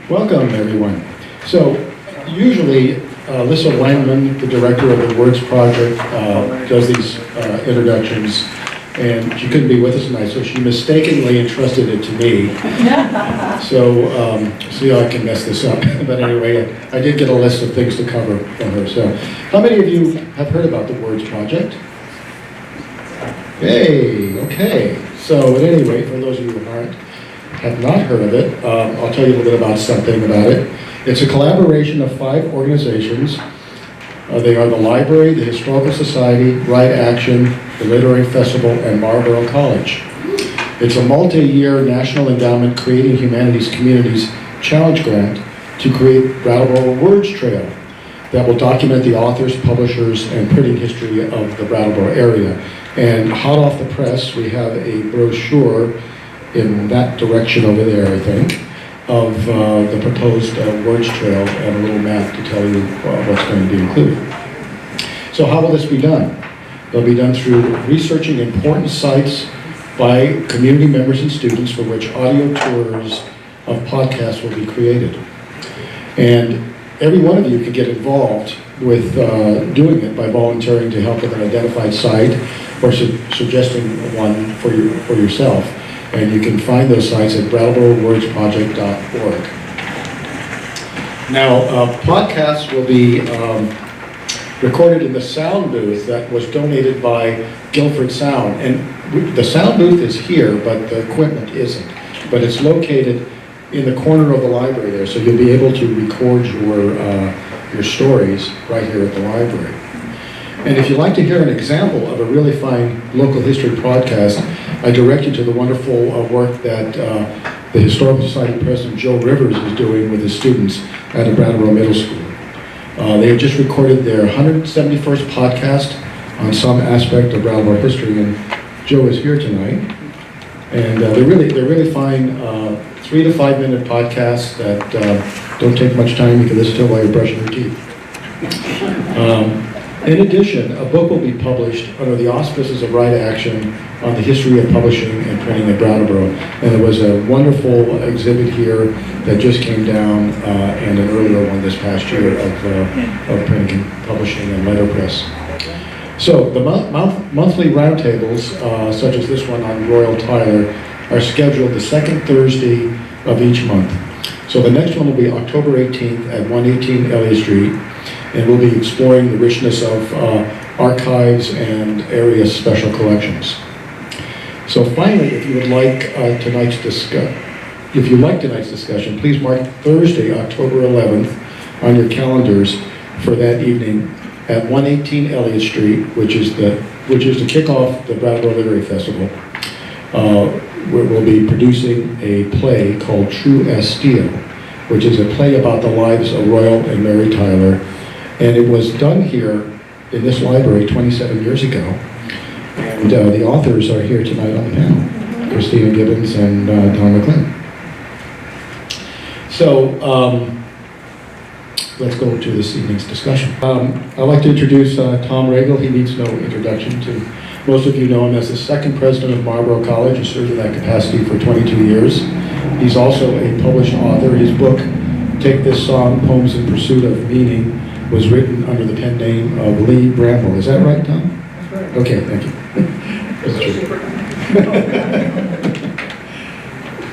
Welcome, everyone. So, usually, Lissa Langman, the director of the Words Project, does these introductions, and she couldn't be with us tonight, so she mistakenly entrusted it to me. So, see how I can mess this up. But anyway, I did get a list of things to cover from her. So, how many of you have heard about the Words Project? Hey, okay. So, at any rate, for those of you who have not heard of it, I'll tell you a little bit about something about it. It's a collaboration of 5 organizations. They are the Library, the Historical Society, Right Action, the Literary Festival, and Marlborough College. It's a multi-year National Endowment Creating Humanities Communities Challenge Grant to create Brattleboro Words Trail that will document the authors, publishers, and printing history of the Brattleboro area. And hot off the press, we have a brochure in that direction over there, I think, of the proposed Words Trail and a little map to tell you what's going to be included. So how will this be done? It'll be done through researching important sites by community members and students for which audio tours of podcasts will be created. And every one of you can get involved with doing it by volunteering to help with an identified site or suggesting one for yourself. And you can find those sites at brattleborowordsproject.org. Now, podcasts will be recorded in the sound booth that was donated by Guilford Sound. And the sound booth is here, but the equipment isn't. But it's located in the corner of the library there, so you'll be able to record your stories right here at the library. And if you'd like to hear an example of a really fine local history podcast, I direct you to the wonderful work that the Historical Society President Joe Rivers is doing with his students at the Brattleboro Middle School. They have just recorded their 171st podcast on some aspect of Brattleboro history, and Joe is here tonight. And they're really fine 3 to 5 minute podcasts that don't take much time. You can listen to while you're brushing your teeth. In addition, a book will be published under the auspices of Right Action on the history of publishing and printing at Brattleboro. And there was a wonderful exhibit here that just came down, and an earlier one this past year of printing, publishing, and letterpress. So the monthly roundtables, such as this one on Royall Tyler, are scheduled the second Thursday of each month. So the next one will be October 18th at 118 Elliott Street. And we'll be exploring the richness of archives and area special collections. So finally, if you like tonight's discussion, please mark Thursday, October 11th on your calendars for that evening at 118 Elliott Street, which is to kick off the Brattleboro Literary Festival. Where we'll be producing a play called True as Steel, which is a play about the lives of Royall and Mary Tyler. And it was done here in this library 27 years ago. And the authors are here tonight on the panel, Christina Gibbons and Don Mclean. So let's go to this evening's discussion. I'd like to introduce Tom Regal. He needs no introduction. Most of you know him as the second president of Marlborough College. He served in that capacity for 22 years. He's also a published author. His book, Take This Song, Poems in Pursuit of Meaning, was written under the pen name of Lee Bramble. Is that right, Tom? That's right. Okay, thank you.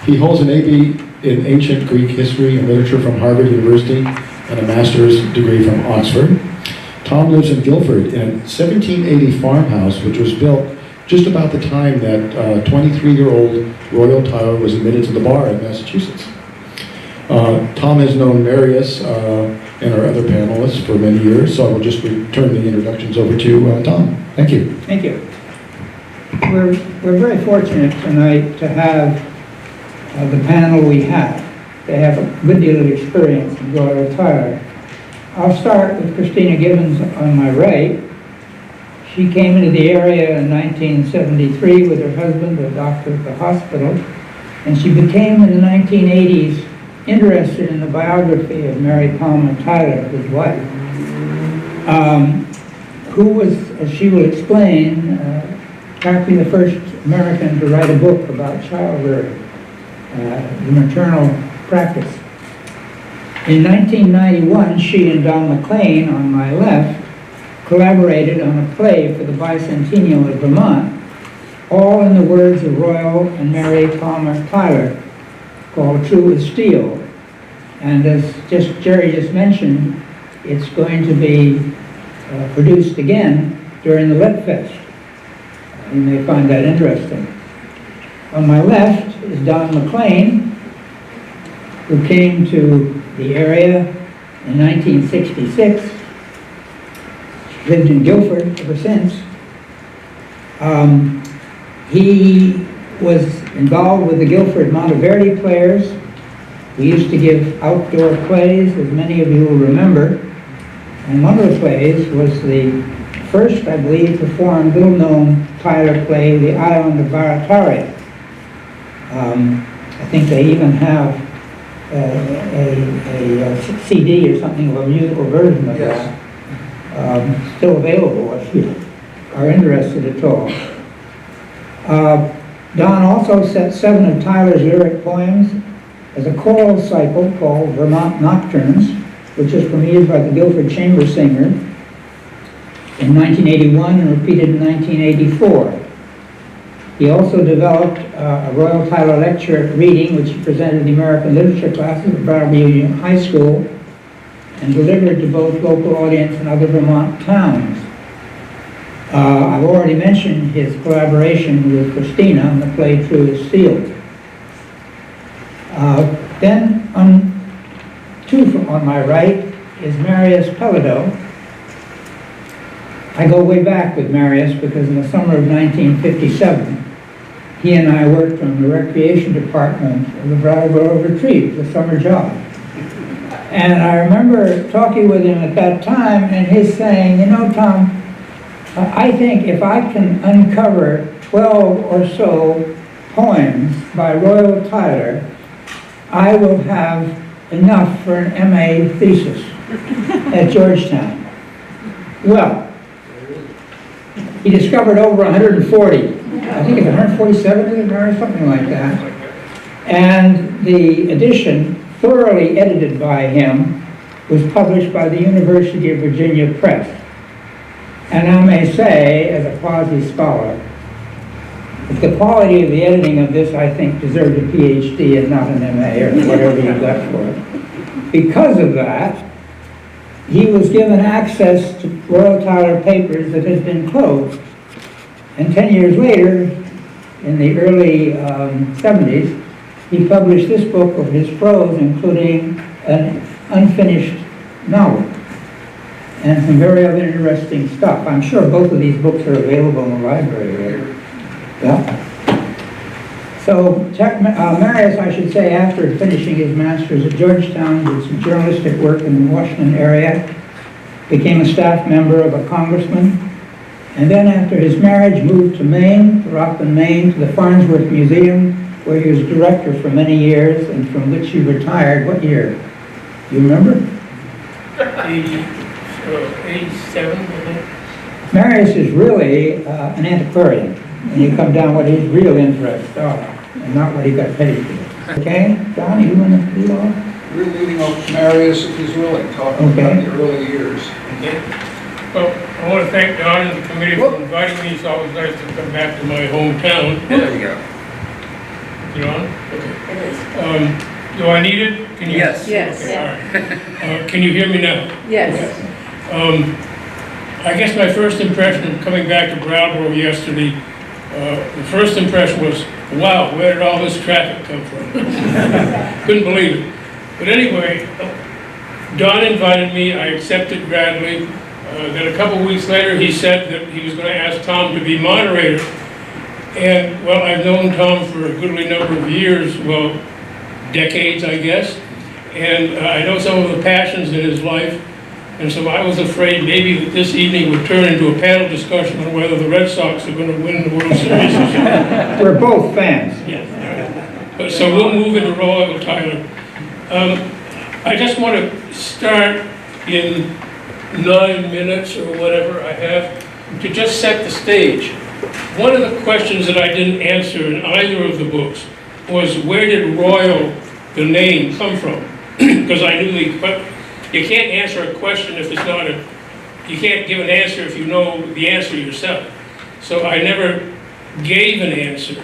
He holds an A.B. in Ancient Greek History and Literature from Harvard University and a master's degree from Oxford. Tom lives in Guilford in a 1780 farmhouse which was built just about the time that 23-year-old Royall Tyler was admitted to the bar in Massachusetts. Tom has known Marius and our other panelists for many years, so I will just return the introductions over to Tom. Thank you. Thank you. We're very fortunate tonight to have the panel we have. They have a good deal of experience in Royall Tyler. I'll start with Christina Gibbons on my right. She came into the area in 1973 with her husband, a doctor at the hospital, and she became in the 1980s interested in the biography of Mary Palmer Tyler, his wife, who was, as she will explain, practically the first American to write a book about child rearing, the maternal practice. In 1991, she and Don Mclean, on my left, collaborated on a play for the bicentennial of Vermont, all in the words of Royall and Mary Palmer Tyler, called True as Steel. And as Jerry just mentioned, it's going to be produced again during the Lit Fest. You may find that interesting. On my left is Don Mclean, who came to the area in 1966, lived in Guilford ever since. He was involved with the Guilford Monteverdi Players. We used to give outdoor plays, as many of you will remember. And one of the plays was the first, I believe, performed little-known Tyler play, The Island of Baratari. I think they even have a CD or something of a musical version of that. Still available if you are interested at all. Don also set 7 of Tyler's lyric poems as a choral cycle called Vermont Nocturnes, which was premiered by the Guilford Chamber Singer in 1981 and repeated in 1984. He also developed a Royall Tyler lecture reading, which he presented in the American Literature classes at Brattleboro Union High School and delivered to both local audience and other Vermont towns. I've already mentioned his collaboration with Christina on the play True as Steel. Then on my right is Marius Pelledo. I go way back with Marius because in the summer of 1957, he and I worked on the recreation department of the Brattleboro Retreat, the summer job. And I remember talking with him at that time and his saying, you know, Tom, I think if I can uncover 12 or so poems by Royall Tyler, I will have enough for an MA thesis at Georgetown. Well, he discovered over 140. I think it's 147 or something like that. And the edition, thoroughly edited by him, was published by the University of Virginia Press. And I may say, as a quasi-scholar, that the quality of the editing of this, I think, deserved a PhD and not an MA or whatever you got for it. Because of that, he was given access to Royall Tyler papers that had been closed. And 10 years later, in the early 70s, he published this book of his prose, including an unfinished novel and some very other interesting stuff. I'm sure both of these books are available in the library later. Yeah. So Marius, I should say, after finishing his master's at Georgetown, did some journalistic work in the Washington area, became a staff member of a congressman, and then after his marriage moved to Maine, to Rockland, Maine, to the Farnsworth Museum, where he was director for many years and from which he retired. What year? Do you remember? 87, I think. Marius is really an antiquarian, and you come down what his real interests are, and not what he got paid for. Okay, Don, you want to lead off? We're leading off Marius, if he's willing, talking about the early years. Okay. Well, I want to thank Don and the committee for inviting me. It's always nice to come back to my hometown. There you go. You on? Okay. Do I need it? Can you? Yes. Yes. Okay, all right. Can you hear me now? Yes. I guess my first impression of coming back to Brattleboro yesterday, the first impression was, wow, where did all this traffic come from? Couldn't believe it. But anyway, Don invited me, I accepted gladly. Then a couple weeks later, he said that he was going to ask Tom to be moderator. And, well, I've known Tom for a goodly number of years, well, decades, I guess. And I know some of the passions in his life. And so I was afraid maybe that this evening would turn into a panel discussion on whether the Red Sox are going to win the World Series. We're both fans. Yeah. So we'll move into Royall Tyler. I just want to start in 9 minutes or whatever I have to just set the stage. One of the questions that I didn't answer in either of the books was, where did Royall, the name, come from? because I knew but you can't answer a question if it's not you can't give an answer if you know the answer yourself. So I never gave an answer.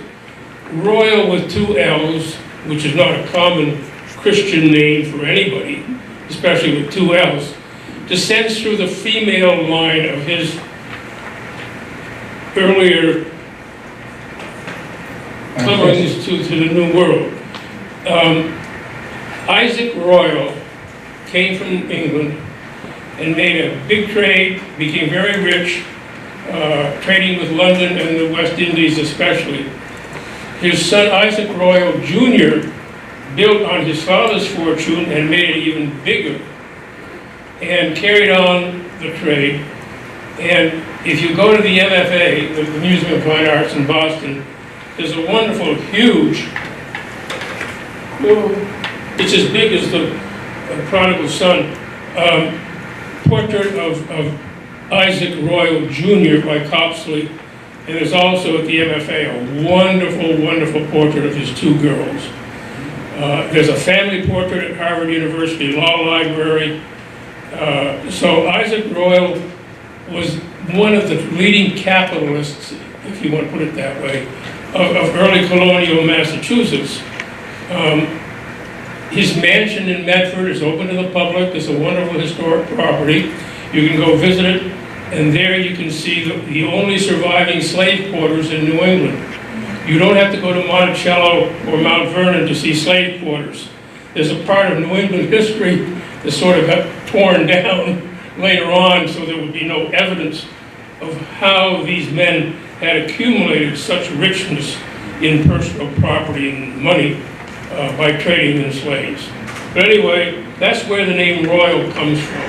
Royal with 2 L's, which is not a common Christian name for anybody, especially with 2 L's, descends through the female line of his earlier comings to the New World. Isaac Royall came from England and made a big trade, became very rich, trading with London and the West Indies especially. His son Isaac Royall Jr. built on his father's fortune and made it even bigger and carried on the trade. And if you go to the MFA, the Museum of Fine Arts in Boston, there's a wonderful, huge, it's as big as the prodigal son, portrait of Isaac Royall Jr. by Copsley. And there's also at the MFA a wonderful, wonderful portrait of his 2 girls. There's a family portrait at Harvard University Law Library. So Isaac Royall was one of the leading capitalists, if you want to put it that way, of early colonial Massachusetts. His mansion in Medford is open to the public. It's a wonderful historic property. You can go visit it, and there you can see the only surviving slave quarters in New England. You don't have to go to Monticello or Mount Vernon to see slave quarters. There's a part of New England history that sort of got torn down later on, so there would be no evidence of how these men had accumulated such richness in personal property and money by trading in slaves. But anyway, that's where the name Royall comes from.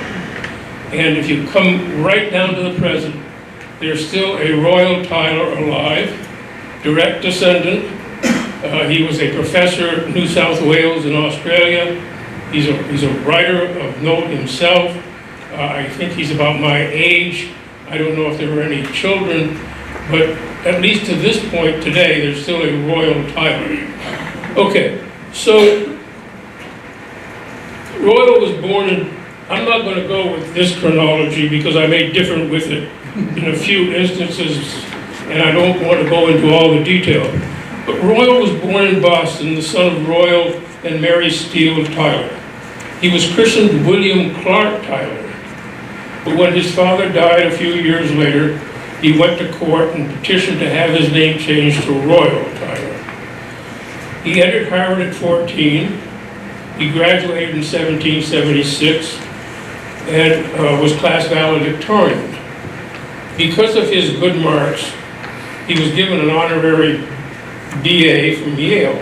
And if you come right down to the present, there's still a Royall Tyler alive, direct descendant. He was a professor at New South Wales in Australia. He's a writer of note himself. I think he's about my age. I don't know if there were any children, but at least to this point today, there's still a Royall Tyler. Okay, so Royall was born in, I'm not going to go with this chronology because I may differ with it in a few instances, and I don't want to go into all the detail. But Royall was born in Boston, the son of Royall and Mary Steele Tyler. He was christened William Clark Tyler. But when his father died a few years later, he went to court and petitioned to have his name changed to Royall Tyler. He entered Harvard at 14. He graduated in 1776 and was class valedictorian. Because of his good marks, he was given an honorary BA from Yale,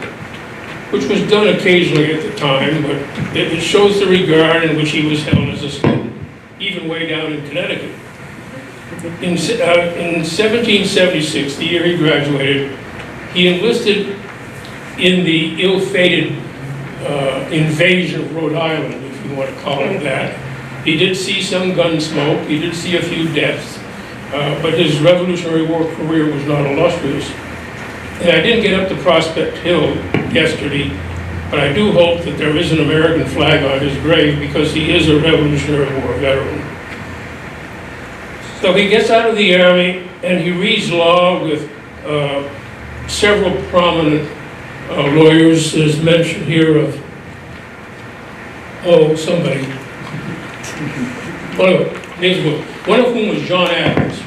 which was done occasionally at the time, but it shows the regard in which he was held as a student, even way down in Connecticut. In 1776, the year he graduated, he enlisted in the ill-fated invasion of Rhode Island, if you want to call it that. He did see some gun smoke, he did see a few deaths, but his Revolutionary War career was not illustrious. And I didn't get up to Prospect Hill yesterday, but I do hope that there is an American flag on his grave because he is a Revolutionary War veteran. So he gets out of the Army and he reads law with several prominent lawyers, as mentioned here of, somebody. One of whom was John Adams.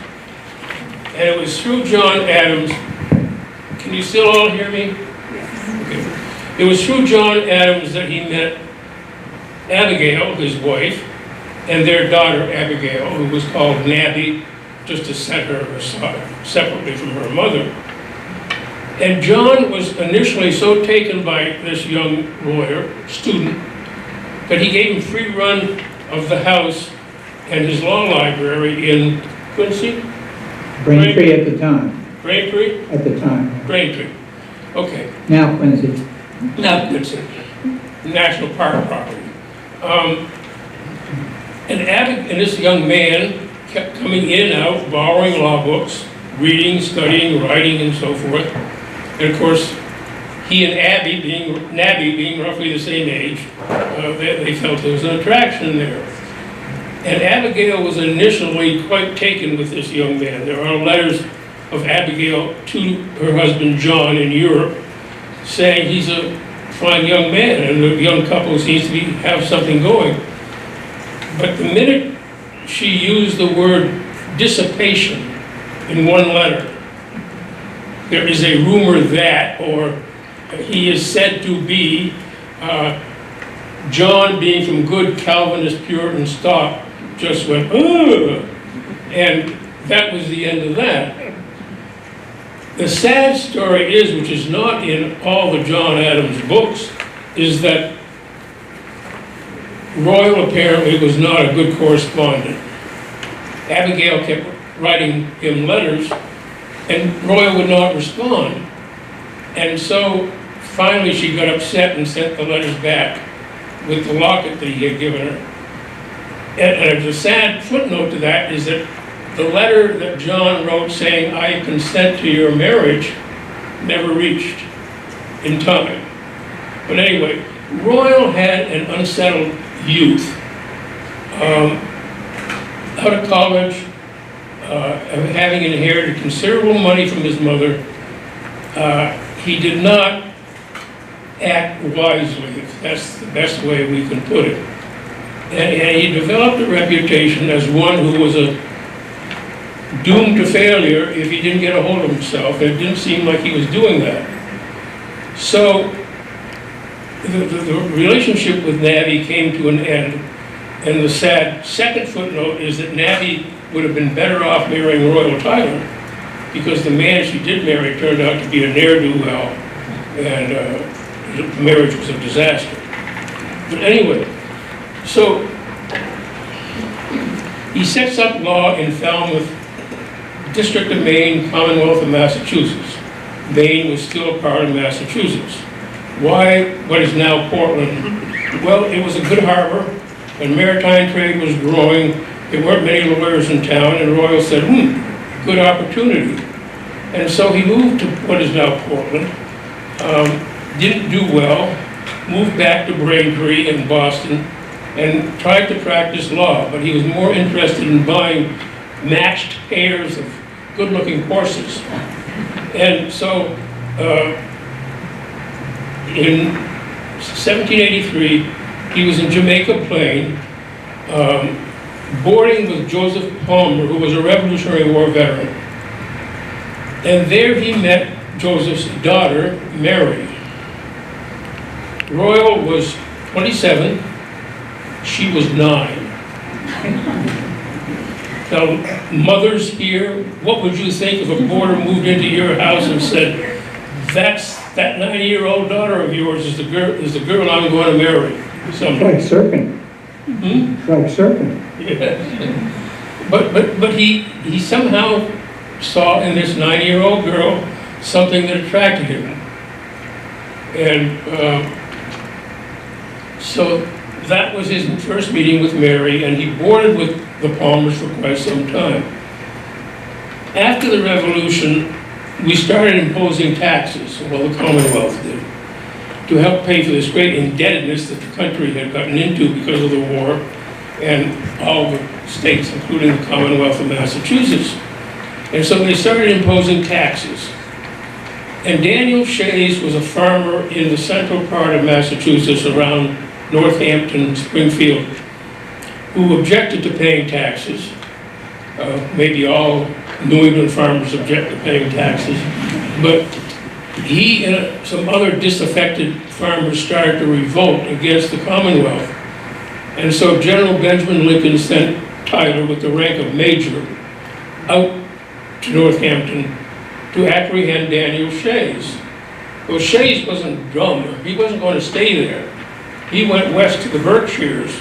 And it was through John Adams, can you still all hear me? Okay. It was through John Adams that he met Abigail, his wife, and their daughter Abigail, who was called Nabby, just to set her aside, separately from her mother. And John was initially so taken by this young lawyer, student, that he gave him free run of the house and his law library in Quincy? Braintree at the time. Braintree? At the time. Braintree. Okay. Now Quincy. Now Quincy. National Park property. And this young man kept coming in and out, borrowing law books, reading, studying, writing, and so forth. And of course, he and Nabby being roughly the same age, they felt there was an attraction there. And Abigail was initially quite taken with this young man. There are letters of Abigail to her husband John in Europe saying he's a fine young man and the young couple seems to have something going. But the minute she used the word dissipation in one letter, there is a rumor that, or he is said to be, John, being from good Calvinist Puritan stock, just went, ugh, and that was the end of that. The sad story is, which is not in all the John Adams books, is that Royall apparently was not a good correspondent. Abigail kept writing him letters, and Royall would not respond. And so finally she got upset and sent the letters back with the locket that he had given her. And a sad footnote to that is that the letter that John wrote saying, I consent to your marriage, never reached in time. But anyway, Royall had an unsettled youth. Out of college, having inherited considerable money from his mother, he did not act wisely. That's the best way we can put it. And he developed a reputation as one who was doomed to failure if he didn't get a hold of himself. It didn't seem like he was doing that. So the relationship with Nabby came to an end. And the sad second footnote is that Nabby would have been better off marrying Royall Tyler because the man she did marry turned out to be a ne'er-do-well, and the marriage was a disaster. But anyway, so he sets up law in Falmouth, District of Maine, Commonwealth of Massachusetts. Maine was still a part of Massachusetts. Why what is now Portland? Well, it was a good harbor, and maritime trade was growing. There weren't many lawyers in town, and Royall said, good opportunity. And so he moved to what is now Portland, didn't do well, moved back to Braintree in Boston, and tried to practice law, but he was more interested in buying matched pairs of good-looking horses. And so in 1783, he was in Jamaica Plain, boarding with Joseph Palmer, who was a Revolutionary War veteran. And there he met Joseph's daughter, Mary. Royall was 27, she was 9. Now, mothers here, what would you think if a boarder moved into your house and said, that 9-year-old daughter of yours is the girl I'm going to marry someday? It's like serpent. It's like serpent. Yes. But he somehow saw in this 9-year-old girl something that attracted him. And so that was his first meeting with Mary, and he boarded with the Palmers for quite some time. After the Revolution, we started imposing taxes, well, the Commonwealth did, to help pay for this great indebtedness that the country had gotten into because of the war, and all the states, including the Commonwealth of Massachusetts. And so they started imposing taxes. And Daniel Shays was a farmer in the central part of Massachusetts around Northampton, Springfield, who objected to paying taxes. Maybe all New England farmers object to paying taxes. But he and some other disaffected farmers started to revolt against the Commonwealth. And so General Benjamin Lincoln sent Tyler with the rank of major out to Northampton to apprehend Daniel Shays. Well, Shays wasn't dumb. He wasn't going to stay there. He went west to the Berkshires,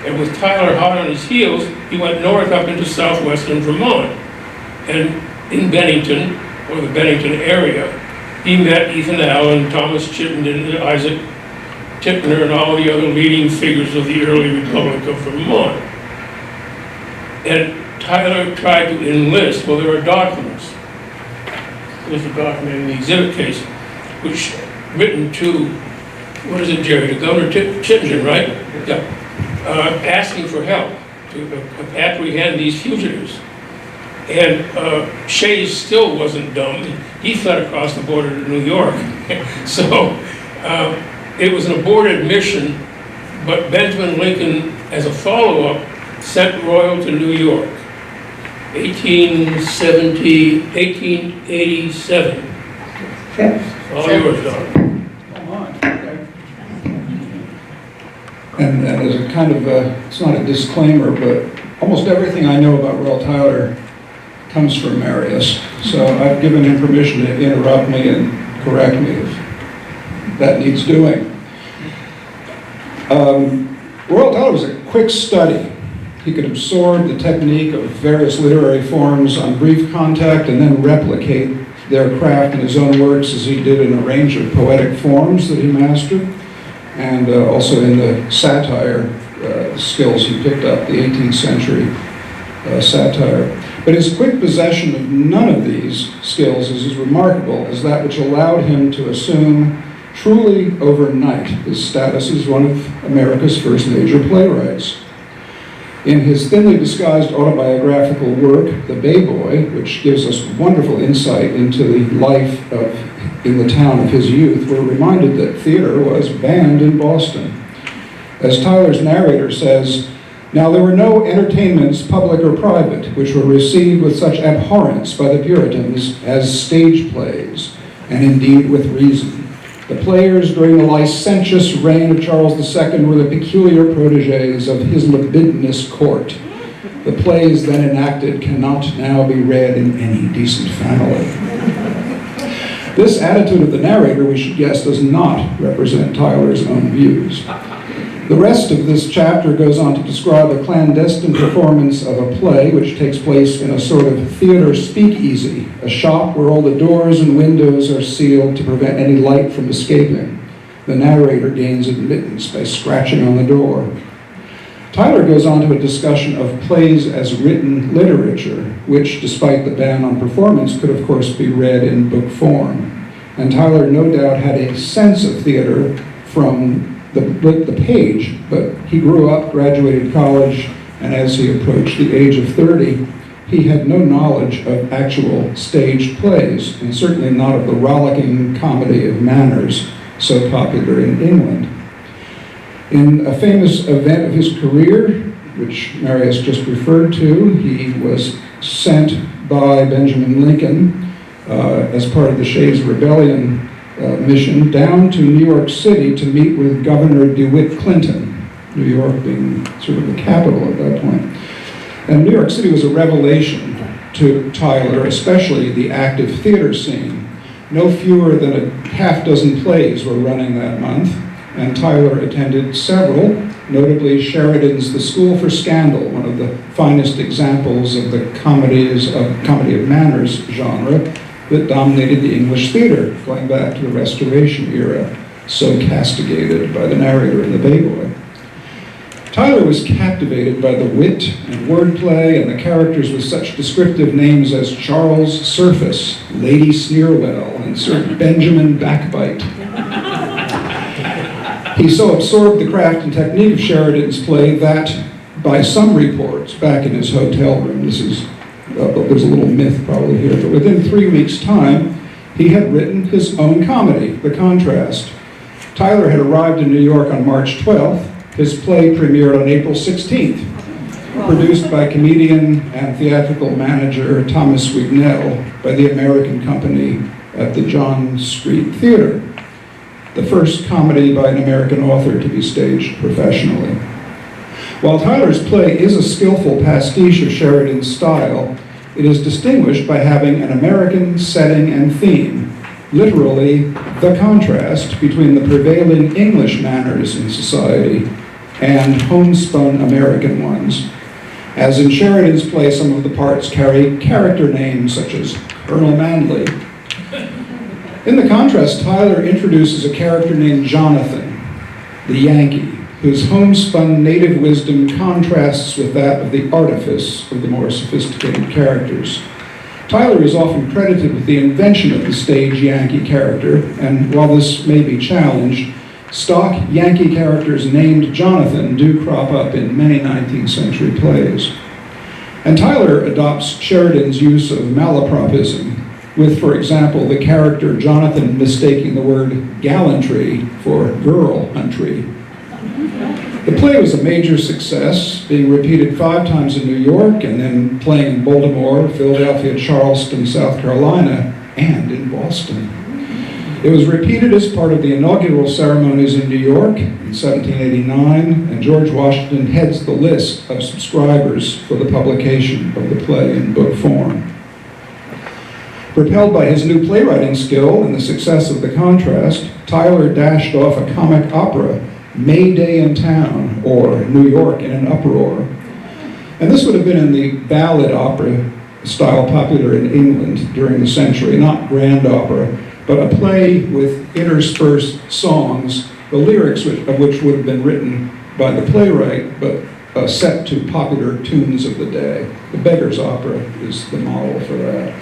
and with Tyler hot on his heels, he went north up into southwestern Vermont. And in Bennington, or the Bennington area, he met Ethan Allen, Thomas Chittenden, Isaac Tickner, and all the other leading figures of the early Republic of Vermont. And Tyler tried to enlist, well, there are documents. There's a document in the exhibit case, which written to, what is it, Jerry, to Governor Chittenden, right? Yeah. Asking for help to apprehend these fugitives. And Shays still wasn't dumb. He fled across the border to New York. So it was an aborted mission, but Benjamin Lincoln, as a follow-up, sent Royall to New York, 1887. Yes. All yours, Don. And as a kind of it's not a disclaimer, but almost everything I know about Royall Tyler comes from Marius. So I've given him permission to interrupt me and correct me if that needs doing. Royall Tyler was a quick study. He could absorb the technique of various literary forms on brief contact and then replicate their craft in his own works as he did in a range of poetic forms that he mastered, and also in the satire skills he picked up, the 18th century satire. But his quick possession of none of these skills is as remarkable as that which allowed him to assume truly overnight his status as one of America's first major playwrights. In his thinly disguised autobiographical work, The Bay Boy, which gives us wonderful insight into the life in the town of his youth, we're reminded that theater was banned in Boston. As Tyler's narrator says, "Now there were no entertainments, public or private, which were received with such abhorrence by the Puritans as stage plays, and indeed with reason. The players during the licentious reign of Charles II were the peculiar protégés of his libidinous court. The plays then enacted cannot now be read in any decent family." This attitude of the narrator, we should guess, does not represent Tyler's own views. The rest of this chapter goes on to describe a clandestine performance of a play which takes place in a sort of theater speakeasy, a shop where all the doors and windows are sealed to prevent any light from escaping. The narrator gains admittance by scratching on the door. Tyler goes on to a discussion of plays as written literature, which, despite the ban on performance, could of course be read in book form. And Tyler no doubt had a sense of theater from the page, but he grew up, graduated college, and as he approached the age of 30, he had no knowledge of actual staged plays, and certainly not of the rollicking comedy of manners so popular in England. In a famous event of his career, which Marius just referred to, he was sent by Benjamin Lincoln as part of the Shays Rebellion mission down to New York City to meet with Governor DeWitt Clinton, New York being sort of the capital at that point. And New York City was a revelation to Tyler, especially the active theater scene. No fewer than a half dozen plays were running that month, and Tyler attended several, notably Sheridan's The School for Scandal, one of the finest examples of the comedy of manners genre that dominated the English theater, going back to the Restoration era, so castigated by the narrator in The Bay Boy. Tyler was captivated by the wit and wordplay and the characters with such descriptive names as Charles Surface, Lady Sneerwell, and Sir Benjamin Backbite. He so absorbed the craft and technique of Sheridan's play that, by some reports, back in his hotel room, there's a little myth probably here, but within 3 weeks' time, he had written his own comedy, The Contrast. Tyler had arrived in New York on March 12th. His play premiered on April 16th, produced by comedian and theatrical manager Thomas Wignell by the American Company at the John Street Theater, the first comedy by an American author to be staged professionally. While Tyler's play is a skillful pastiche of Sheridan's style, it is distinguished by having an American setting and theme, literally the contrast between the prevailing English manners in society and homespun American ones. As in Sheridan's play, some of the parts carry character names such as Colonel Manley. In The Contrast, Tyler introduces a character named Jonathan, the Yankee, whose homespun native wisdom contrasts with that of the artifice of the more sophisticated characters. Tyler is often credited with the invention of the stage Yankee character, and while this may be challenged, stock Yankee characters named Jonathan do crop up in many 19th century plays. And Tyler adopts Sheridan's use of malapropism, with, for example, the character Jonathan mistaking the word gallantry for girl-antry. The play was a major success, being repeated 5 times in New York and then playing in Baltimore, Philadelphia, Charleston, South Carolina, and in Boston. It was repeated as part of the inaugural ceremonies in New York in 1789, and George Washington heads the list of subscribers for the publication of the play in book form. Propelled by his new playwriting skill and the success of The Contrast, Tyler dashed off a comic opera, May Day in Town, or New York in an Uproar. And this would have been in the ballad opera style popular in England during the century, not grand opera, but a play with interspersed songs, the lyrics of which would have been written by the playwright, but set to popular tunes of the day. The Beggar's Opera is the model for that.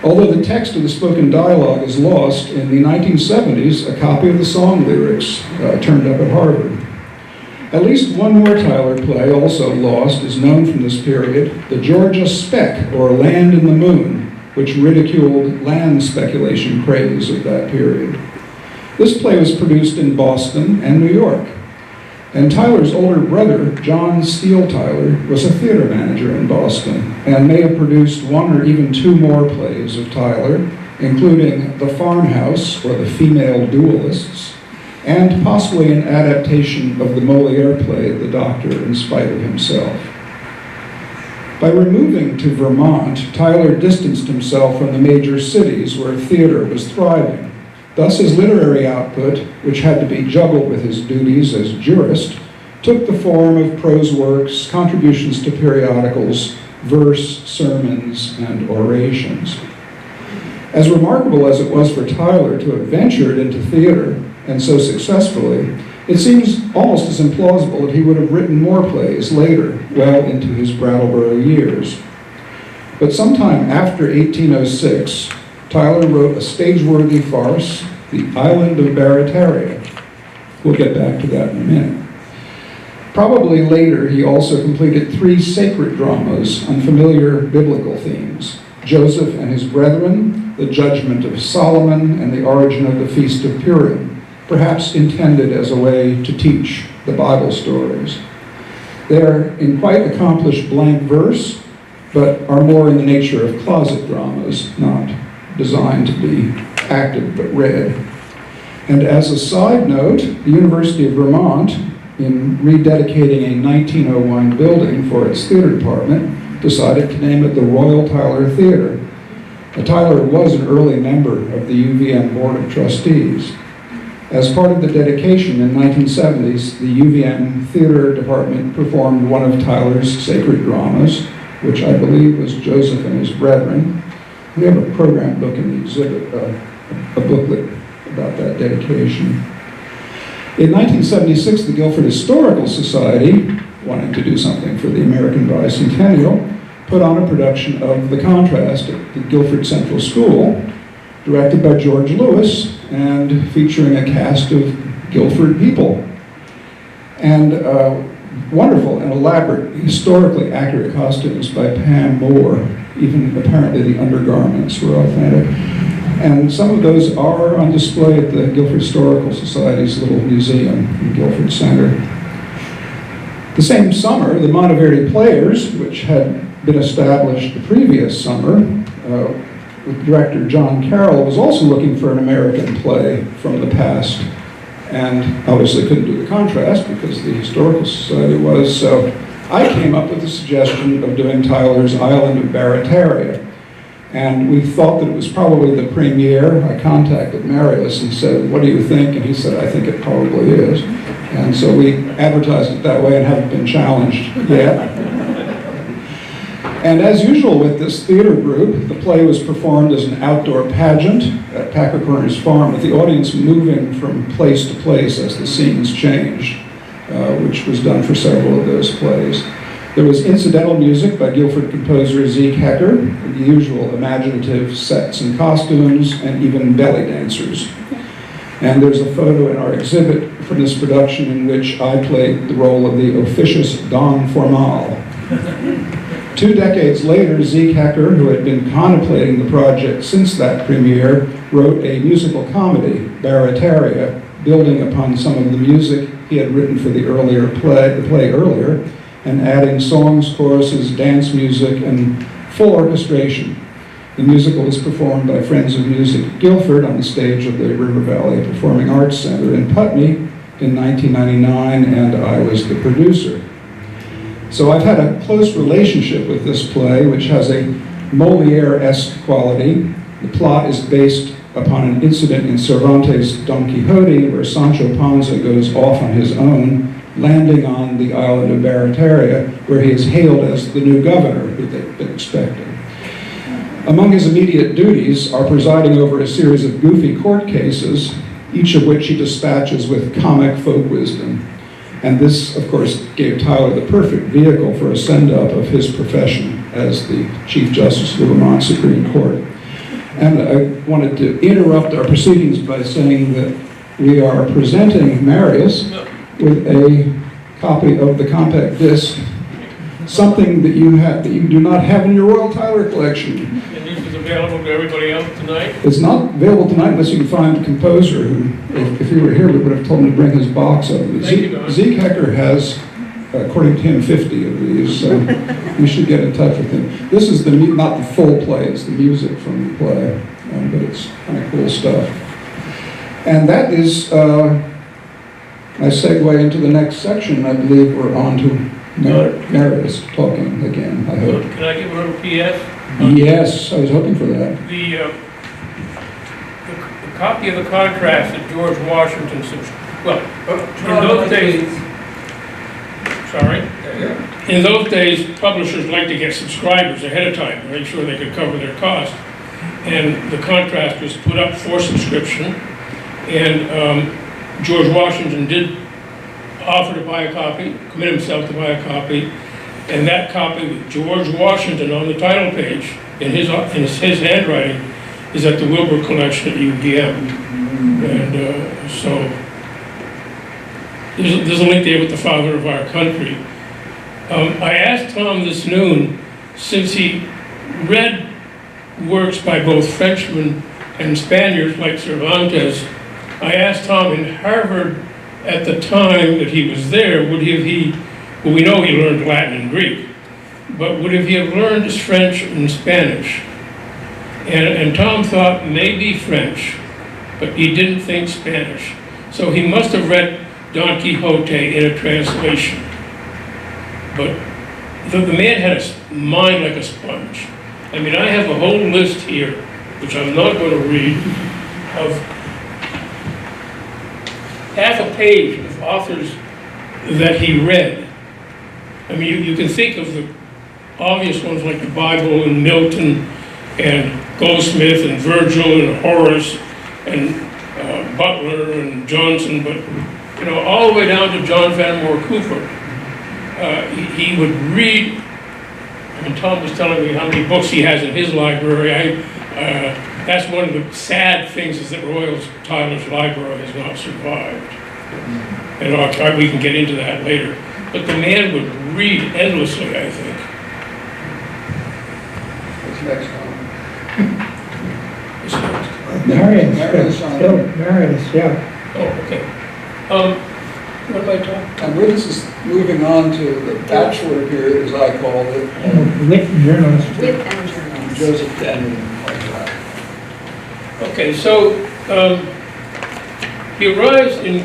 Although the text of the spoken dialogue is lost, in the 1970s, a copy of the song lyrics turned up at Harvard. At least one more Tyler play, also lost, is known from this period, The Georgia Speck, or Land in the Moon, which ridiculed land speculation craze of that period. This play was produced in Boston and New York. And Tyler's older brother, John Steele Tyler, was a theater manager in Boston and may have produced 1 or even 2 more plays of Tyler, including The Farmhouse, or The Female Duelists, and possibly an adaptation of the Molière play, The Doctor in Spite of Himself. By removing to Vermont, Tyler distanced himself from the major cities where theater was thriving. Thus, his literary output, which had to be juggled with his duties as jurist, took the form of prose works, contributions to periodicals, verse, sermons, and orations. As remarkable as it was for Tyler to have ventured into theater, and so successfully, it seems almost as implausible that he would have written more plays later, well into his Brattleboro years. But sometime after 1806, Tyler wrote a stage-worthy farce, The Island of Barataria. We'll get back to that in a minute. Probably later, he also completed 3 sacred dramas on familiar biblical themes, Joseph and his Brethren, The Judgment of Solomon, and The Origin of the Feast of Purim, perhaps intended as a way to teach the Bible stories. They are in quite accomplished blank verse, but are more in the nature of closet dramas, not designed to be acted but read. And as a side note, the University of Vermont, in rededicating a 1901 building for its theater department, decided to name it the Royall Tyler Theater. Tyler was an early member of the UVM Board of Trustees. As part of the dedication in the 1970s, the UVM Theater Department performed one of Tyler's sacred dramas, which I believe was Joseph and His Brethren. We have a program book in the exhibit, a booklet about that dedication. In 1976, the Guilford Historical Society, wanting to do something for the American Bicentennial, put on a production of The Contrast at the Guilford Central School, directed by George Lewis, and featuring a cast of Guilford people. And wonderful and elaborate, historically accurate costumes by Pam Moore. Even apparently the undergarments were authentic. And some of those are on display at the Guilford Historical Society's little museum in Guilford Center. The same summer, the Monteverdi Players, which had been established the previous summer, with director John Carroll, was also looking for an American play from the past, and obviously couldn't do The Contrast because the Historical Society was, so I came up with the suggestion of doing Tyler's Island of Barataria. And we thought that it was probably the premiere. I contacted Marius and said, what do you think? And he said, I think it probably is. And so we advertised it that way and haven't been challenged yet. And as usual with this theater group, the play was performed as an outdoor pageant at Packer Corners Farm, with the audience moving from place to place as the scenes changed, which was done for several of those plays. There was incidental music by Guilford composer Zeke Hecker, the usual imaginative sets and costumes, and even belly dancers. And there's a photo in our exhibit from this production in which I played the role of the officious Don Formal. 2 decades later, Zeke Hecker, who had been contemplating the project since that premiere, wrote a musical comedy, Barataria, building upon some of the music he had written for the play earlier, and adding songs, choruses, dance music, and full orchestration. The musical was performed by Friends of Music Guilford on the stage of the River Valley Performing Arts Center in Putney in 1999, and I was the producer. So I've had a close relationship with this play, which has a Moliere-esque quality. The plot is based upon an incident in Cervantes' Don Quixote, where Sancho Panza goes off on his own, landing on the island of Barataria, where he is hailed as the new governor who they've been expecting. Among his immediate duties are presiding over a series of goofy court cases, each of which he dispatches with comic folk wisdom. And this, of course, gave Tyler the perfect vehicle for a send-up of his profession as the Chief Justice of the Vermont Supreme Court. And I wanted to interrupt our proceedings by saying that we are presenting Marius with a copy of the compact disc, something that you do not have in your Royall Tyler collection. And this is available to everybody else tonight? It's not available tonight unless you can find the composer, who, if he were here, we would have told him to bring his box over. Zeke Hecker has, according to him, 50 of these, so you should get in touch with him. This is not the full play, it's the music from the play, but it's kind of cool stuff. And that is my segue into the next section. I believe we're on to Marius talking again, I hope. Can I give a little PS? Yes, I was hoping for that. The copy of the contract that George Washington in those days, in those days, publishers liked to get subscribers ahead of time, to make sure they could cover their costs. And the contract was put up for subscription, and George Washington did offer to buy a copy, commit himself to buy a copy, and that copy with George Washington on the title page in his handwriting is at the Wilbur Collection at UVM. And so there's a link there with the father of our country. I asked Tom this noon, since he read works by both Frenchmen and Spaniards like Cervantes, I asked Tom, in Harvard at the time that he was there, well, we know he learned Latin and Greek, but would he have learned French and Spanish? And Tom thought maybe French, but he didn't think Spanish. So he must have read Don Quixote in a translation. But the man had a mind like a sponge. I mean, I have a whole list here, which I'm not going to read, of half a page of authors that he read. I mean, you can think of the obvious ones like the Bible and Milton and Goldsmith and Virgil and Horace and Butler and Johnson, but all the way down to John Fenimore Cooper. He would read. I mean, Tom was telling me how many books he has in his library. That's one of the sad things, is that Royall Tyler's library has not survived. And we can get into that later. But the man would read endlessly, I think. What's next, Tom? What's next? Marius, yeah. Oh, okay. What am I talking? And this is moving on to the bachelor period, as I called it. Wit journalist. Wit and journalist. Joseph Denman, like that. Okay, so he arrives and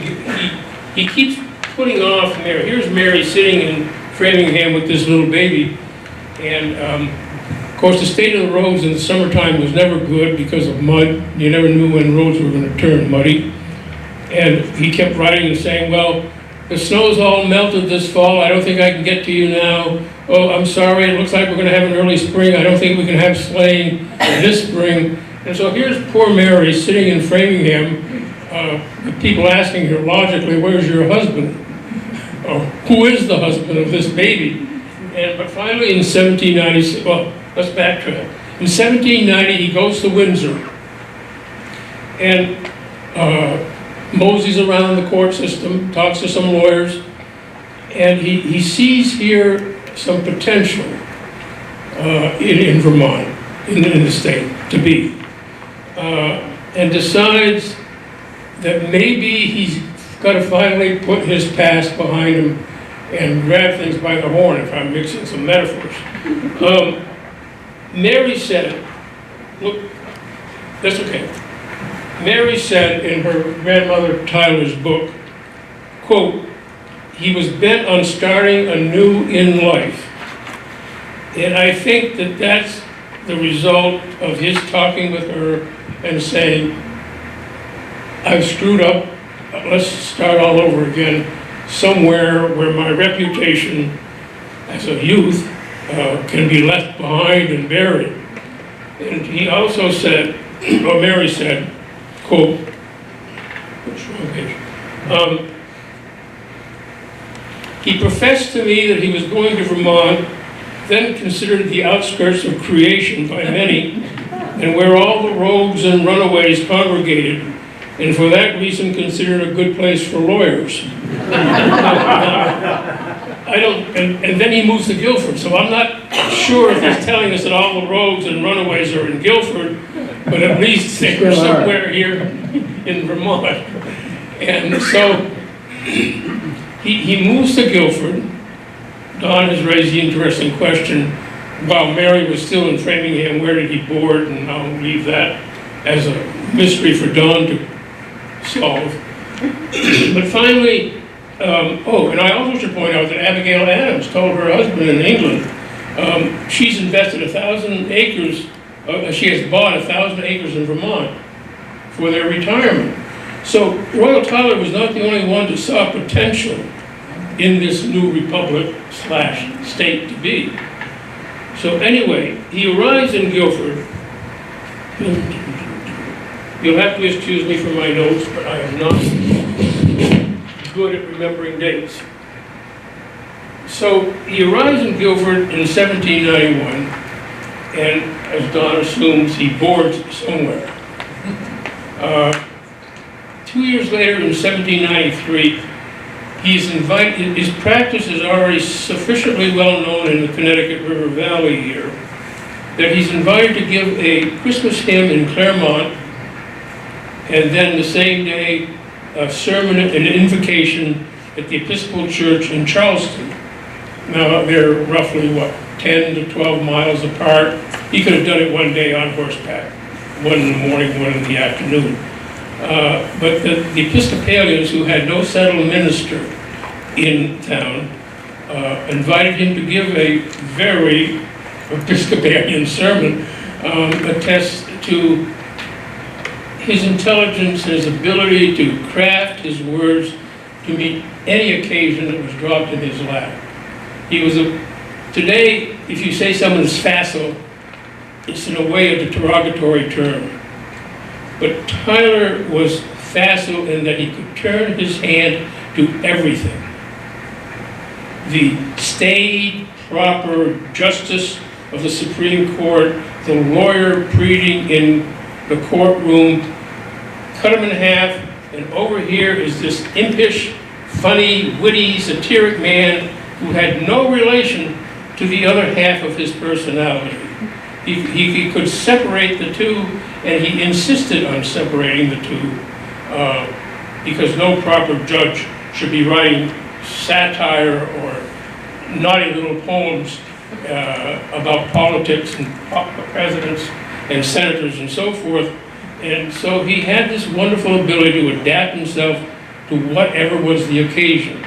he keeps putting off Mary. Here's Mary sitting in Framingham with this little baby, and of course the state of the roads in the summertime was never good because of mud. You never knew when roads were going to turn muddy, and he kept writing and saying, well, the snow's all melted this fall. I don't think I can get to you now. Oh, I'm sorry, it looks like we're going to have an early spring. I don't think we can have sleighing this spring. And so here's poor Mary sitting in Framingham, with people asking her logically, where's your husband? Or who is the husband of this baby? But finally in 1796, well, let's backtrack. In 1790, he goes to Windsor and moseys around the court system, talks to some lawyers, and he sees here some potential in Vermont, in the state, to be, and decides that maybe he's got to finally put his past behind him and grab things by the horn, if I'm mixing some metaphors. Mary said, look, that's okay. Mary said in her grandmother Tyler's book, quote, he was bent on starting anew in life. And I think that that's the result of his talking with her and saying, I've screwed up, let's start all over again, somewhere where my reputation as a youth can be left behind and buried. And he also said, or Mary said, quote, wrong page. He professed to me that he was going to Vermont, then considered the outskirts of creation by many, and where all the rogues and runaways congregated, and for that reason considered a good place for lawyers. And then he moves to Guilford, so I'm not sure if he's telling us that all the rogues and runaways are in Guilford, but at least they're somewhere here in Vermont. And so he moves to Guilford. Don has raised the interesting question, while Mary was still in Framingham, where did he board? And I'll leave that as a mystery for Don to solve. But finally, and I also should point out that Abigail Adams told her husband in England, she's invested 1,000 acres, she has bought 1,000 acres in Vermont for their retirement. So Royall Tyler was not the only one that saw potential in this new republic / state to be. So anyway, he arrives in Guilford. You'll have to excuse me for my notes, but I am not good at remembering dates. So he arrives in Guilford in 1791, and as Don assumes, he boards somewhere. 2 years later, in 1793, he's invited, his practice is already sufficiently well known in the Connecticut River Valley here, that he's invited to give a Christmas hymn in Claremont, and then the same day, a sermon and an invocation at the Episcopal Church in Charleston. Now, they're roughly, 10 to 12 miles apart. He could have done it one day on horseback, one in the morning, one in the afternoon. But the Episcopalians, who had no settled minister in town, invited him to give a very Episcopalian sermon, attest to his intelligence, his ability to craft his words to meet any occasion that was dropped in his lap. He was today, if you say someone's facile, it's in a way a derogatory term. But Tyler was facile in that he could turn his hand to everything. The staid, proper justice of the Supreme Court, the lawyer pleading in the courtroom, cut him in half, and over here is this impish, funny, witty, satiric man who had no relation to the other half of his personality. He could separate the two, and he insisted on separating the two, because no proper judge should be writing satire or naughty little poems about politics and presidents and senators and so forth. And so he had this wonderful ability to adapt himself to whatever was the occasion.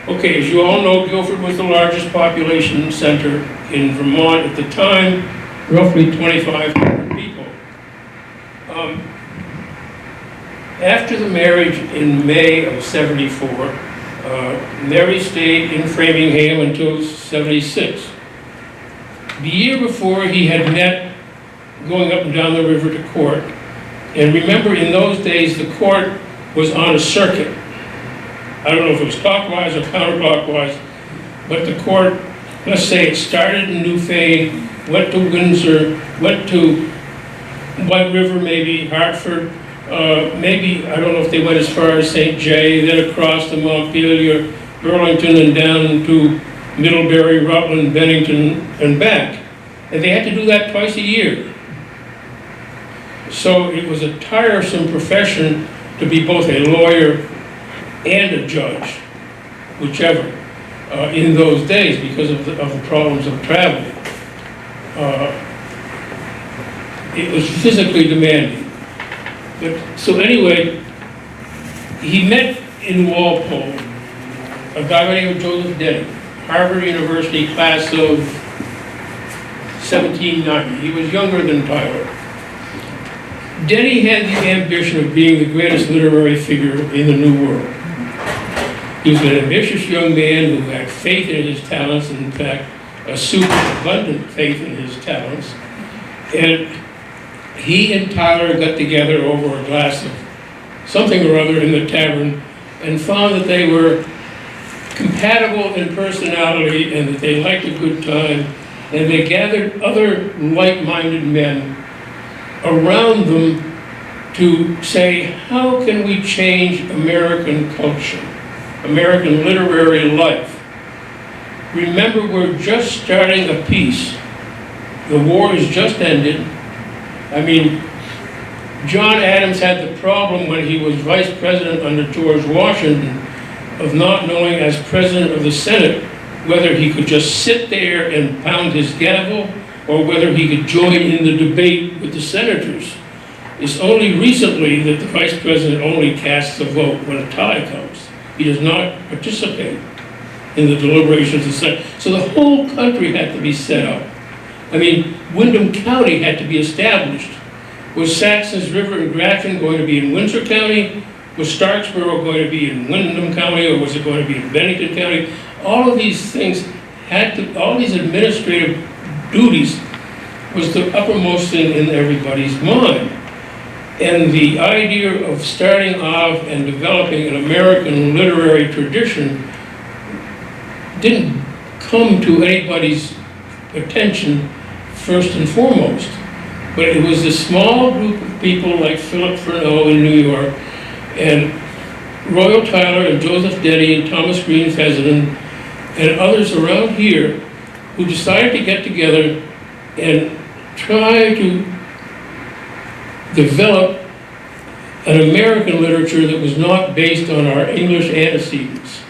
Okay, as you all know, Guilford was the largest population center in Vermont at the time, roughly 2,500 people. After the marriage in May of '74, Mary stayed in Framingham until '76. The year before, he had met going up and down the river to court. And remember, in those days, the court was on a circuit. I don't know if it was clockwise or counterclockwise, but the court, let's say it started in Newfane, went to Windsor, went to White River, maybe Hartford, maybe, I don't know if they went as far as St. Jay, then across to Montpelier, Burlington, and down to Middlebury, Rutland, Bennington, and back. And they had to do that twice a year. So it was a tiresome profession to be both a lawyer and a judge, whichever, in those days because of the problems of travel. It was physically demanding. But, so anyway, he met in Walpole a guy by the name of Joseph Denny, Harvard University class of 1790. He was younger than Tyler. Denny had the ambition of being the greatest literary figure in the New World. He was an ambitious young man who had faith in his talents, and in fact, a superabundant faith in his talents. And he and Tyler got together over a glass of something or other in the tavern and found that they were compatible in personality and that they liked a good time, and they gathered other like-minded men around them to say, how can we change American culture, American literary life? Remember, we're just starting a peace. The war has just ended. I mean, John Adams had the problem when he was vice president under George Washington of not knowing, as president of the Senate, whether he could just sit there and pound his gavel or whether he could join in the debate with the senators. It's only recently that the vice president only casts a vote when a tie comes. He does not participate in the deliberations of the Senate. So the whole country had to be set up. I mean, Windham County had to be established. Was Saxon's River and Grafton going to be in Windsor County? Was Starksboro going to be in Windham County, or was it going to be in Bennington County? All of these things had to, all these administrative duties was the uppermost thing in everybody's mind. And the idea of starting off and developing an American literary tradition didn't come to anybody's attention first and foremost. But it was a small group of people like Philip Furneaux in New York, and Royall Tyler and Joseph Denny and Thomas Green Fessenden and others around here who decided to get together and try to develop an American literature that was not based on our English antecedents.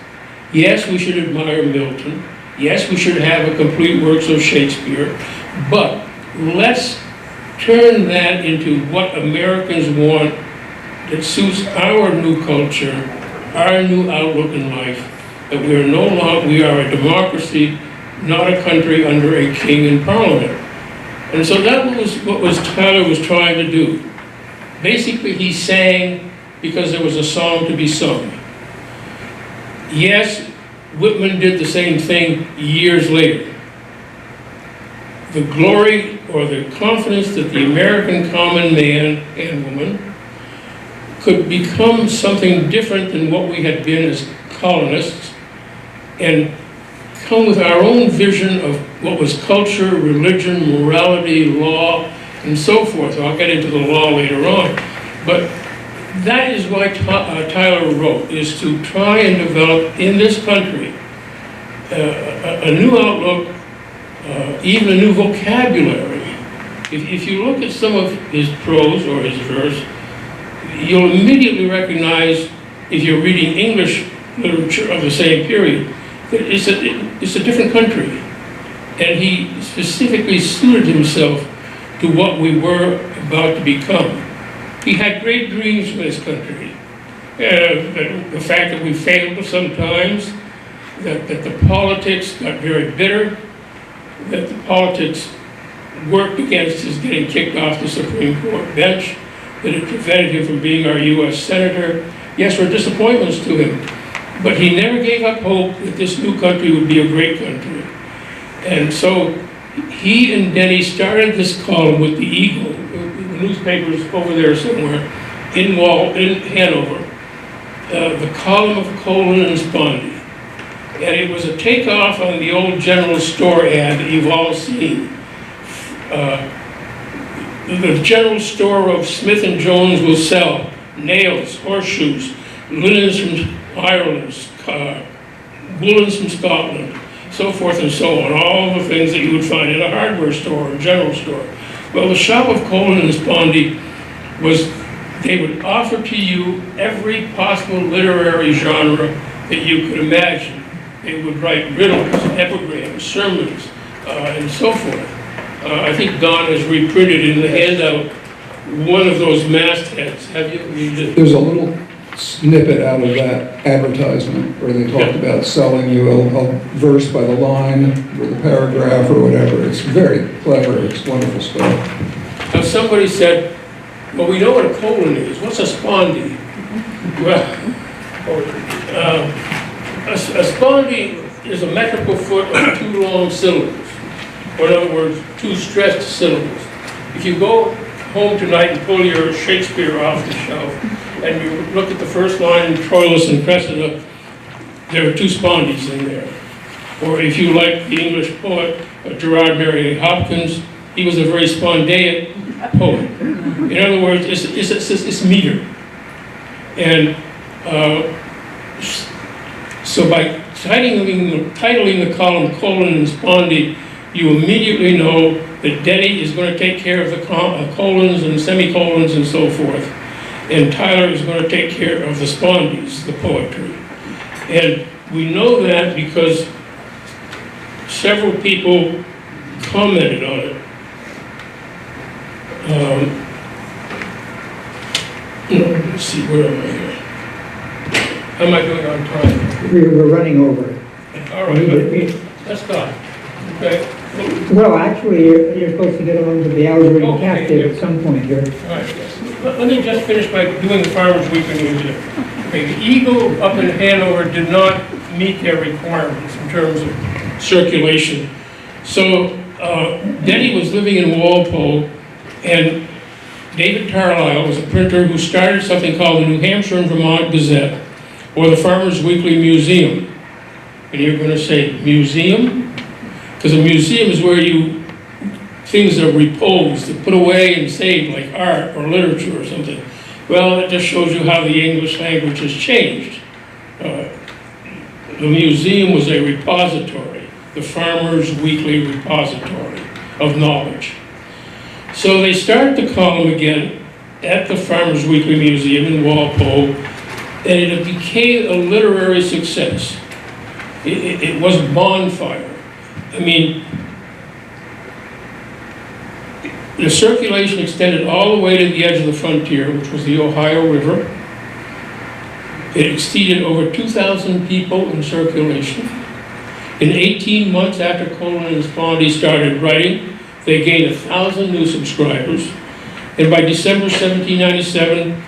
Yes, we should admire Milton. Yes, we should have a complete works of Shakespeare, but let's turn that into what Americans want that suits our new culture, our new outlook in life, that we are no longer, we are a democracy, not a country under a king and parliament. And so that was what Tyler was trying to do. Basically, he sang because there was a song to be sung. Yes, Whitman did the same thing years later. The glory or the confidence that the American common man and woman could become something different than what we had been as colonists and come with our own vision of what was culture, religion, morality, law, and so forth. I'll get into the law later on. But that is why Tyler wrote, is to try and develop in this country a new outlook, even a new vocabulary. If you look at some of his prose or his verse, you'll immediately recognize, if you're reading English literature of the same period, that it's a different country. And he specifically suited himself to what we were about to become. He had great dreams for this country. The fact that we failed sometimes, that the politics got very bitter, that the politics worked against his getting kicked off the Supreme Court bench, that it prevented him from being our U.S. Senator. Yes, were disappointments to him, but he never gave up hope that this new country would be a great country. And so he and Denny started this column with the Eagle, the newspaper's over there somewhere, in Hanover, the column of Colon and Spondy. And it was a takeoff on the old general store ad that you've all seen. The general store of Smith & Jones will sell nails, horseshoes, linens from Ireland, woolens from Scotland, so forth and so on, all the things that you would find in a hardware store or general store. Well, the shop of Colin and Spondy was, they would offer to you every possible literary genre that you could imagine. They would write riddles, epigrams, sermons, and so forth. I think Don has reprinted in the handout one of those mastheads. Have you? There's a little snippet out of that advertisement where they talked about selling you a verse by the line or the paragraph or whatever. It's very clever. It's wonderful stuff. Now somebody said, well, we know what a colon is. What's a spondy? Well, a spondy is a metrical foot of 2 long syllables. Or in other words, 2 stressed syllables. If you go home tonight and pull your Shakespeare off the shelf and you look at the first line in Troilus and Cressida, there are 2 spondies in there. Or if you like the English poet Gerard Manley Hopkins, he was a very spondaic poet. In other words, it's meter. And so by titling the column colon and spondy, you immediately know that Denny is going to take care of the colons and semicolons and so forth, and Tyler is going to take care of the spondies, the poetry. And we know that because several people commented on it. Let's see, where am I here? How am I doing on time? We're running over it. All right, let's stop. Okay. Well, actually, you're supposed to get on to the Algerine Okay, captive yeah. at some point here. All right. Let me just finish by doing the Farmers Weekly Museum. Okay, the Eagle up in Hanover did not meet their requirements in terms of circulation. So Denny was living in Walpole, and David Carlisle was a printer who started something called the New Hampshire and Vermont Gazette, or the Farmers Weekly Museum. And you're going to say, museum? Because a museum is where things are reposed, they're put away and saved, like art or literature or something. Well, it just shows you how the English language has changed. The museum was a repository, the Farmers Weekly Repository of knowledge. So they started the column again at the Farmers Weekly Museum in Walpole, and it became a literary success. It was a bonfire. I mean, the circulation extended all the way to the edge of the frontier, which was the Ohio River. It exceeded over 2,000 people in circulation. In 18 months after Colin and Spondy started writing, they gained 1,000 new subscribers. And by December 1797,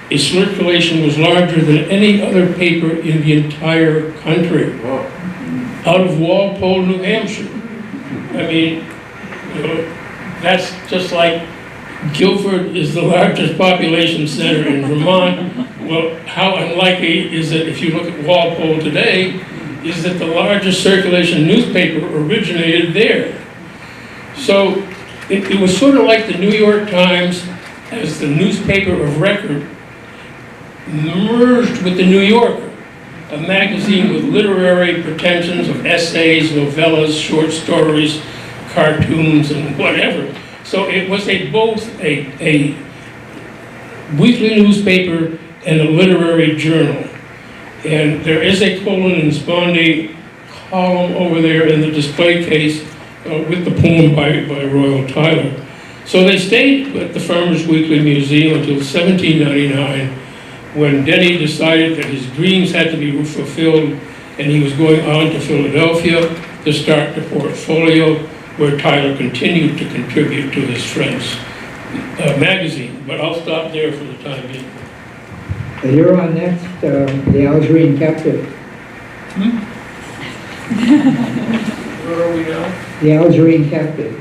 its circulation was larger than any other paper in the entire country. Wow. Out of Walpole, New Hampshire. I mean, that's just like Guilford is the largest population center in Vermont. Well, how unlikely is it, if you look at Walpole today, is that the largest circulation newspaper originated there. So it was sort of like the New York Times as the newspaper of record merged with the New Yorker, a magazine with literary pretensions of essays, novellas, short stories, cartoons, and whatever. So it was both a weekly newspaper and a literary journal. And there is a Colin and Spondy column over there in the display case with the poem by Royall Tyler. So they stayed at the Farmers Weekly Museum until 1799, when Denny decided that his dreams had to be fulfilled, and he was going on to Philadelphia to start the portfolio, where Tyler continued to contribute to his friend's magazine. But I'll stop there for the time being. You're on next, the Algerine captive. Where are we now? The Algerine captive.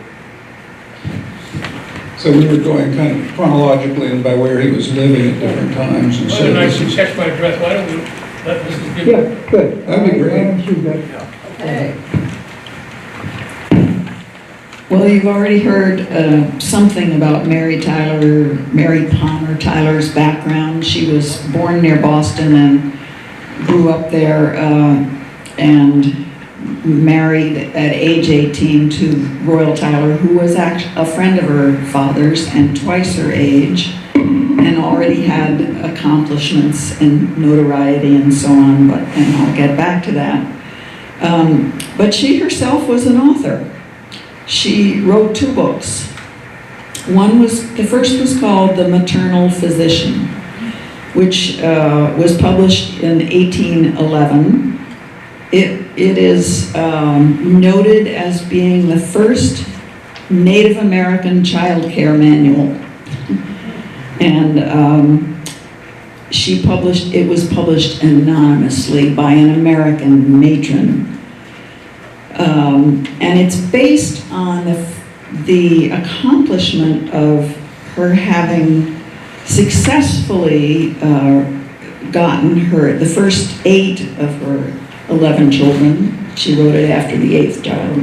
So we were going kind of chronologically and by where he was living at different times. And Well, so then I this should is, catch my breath. Why don't we Let Mrs. Gibbons. Yeah, good. That'd be great. Why don't you go? Okay. Well, you've already heard something about Mary Palmer Tyler's background. She was born near Boston and grew up there and married at age 18 to Royall Tyler, who was actually a friend of her father's and twice her age, and already had accomplishments and notoriety and so on, and I'll get back to that. But she herself was an author. She wrote 2 books. The first was called The Maternal Physician, which was published in 1811. It is noted as being the first Native American child care manual. And it was published anonymously by an American matron. And it's based on the accomplishment of her having successfully gotten the first 8 of her 11 children. She wrote it after the 8th child.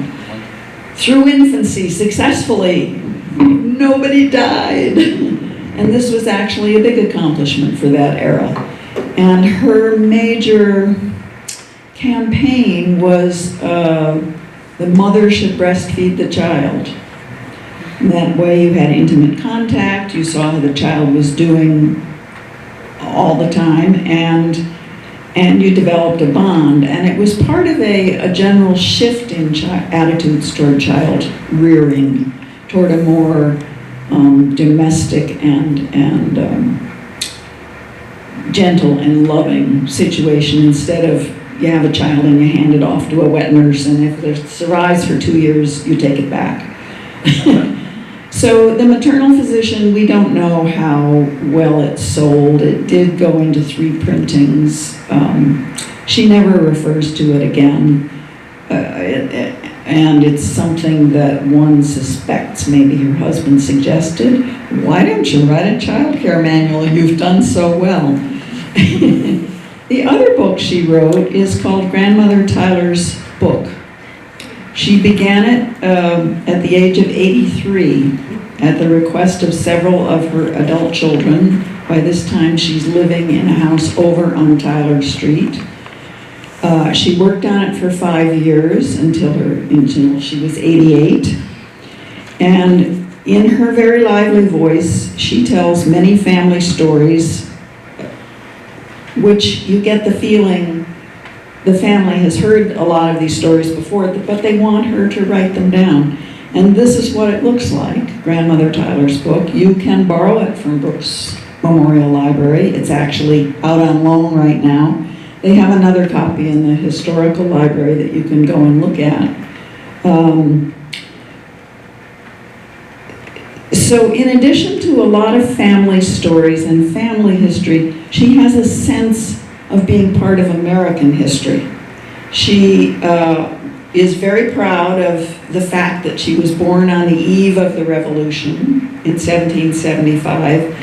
Through infancy, successfully. Nobody died. And this was actually a big accomplishment for that era. And her major campaign was the mother should breastfeed the child. And that way you had intimate contact, you saw how the child was doing all the time, and you developed a bond. And it was part of a general shift in attitudes toward child rearing, toward a more domestic and gentle and loving situation, instead of you have a child and you hand it off to a wet nurse, and if it survives for 2 years, you take it back. So the Maternal Physician, we don't know how well it sold. It did go into 3 printings. She never refers to it again. And it's something that one suspects maybe her husband suggested. Why don't you write a child care manual? You've done so well. The other book she wrote is called Grandmother Tyler's Book. She began it at the age of 83 at the request of several of her adult children. By this time she's living in a house over on Tyler Street. She worked on it for 5 years until she was 88. And in her very lively voice, she tells many family stories, which you get the feeling the family has heard a lot of these stories before, but they want her to write them down. And this is what it looks like, Grandmother Tyler's book. You can borrow it from Brooks Memorial Library. It's actually out on loan right now. They have another copy in the historical library that you can go and look at. So in addition to a lot of family stories and family history, she has a sense of being part of American history. She is very proud of the fact that she was born on the eve of the Revolution in 1775,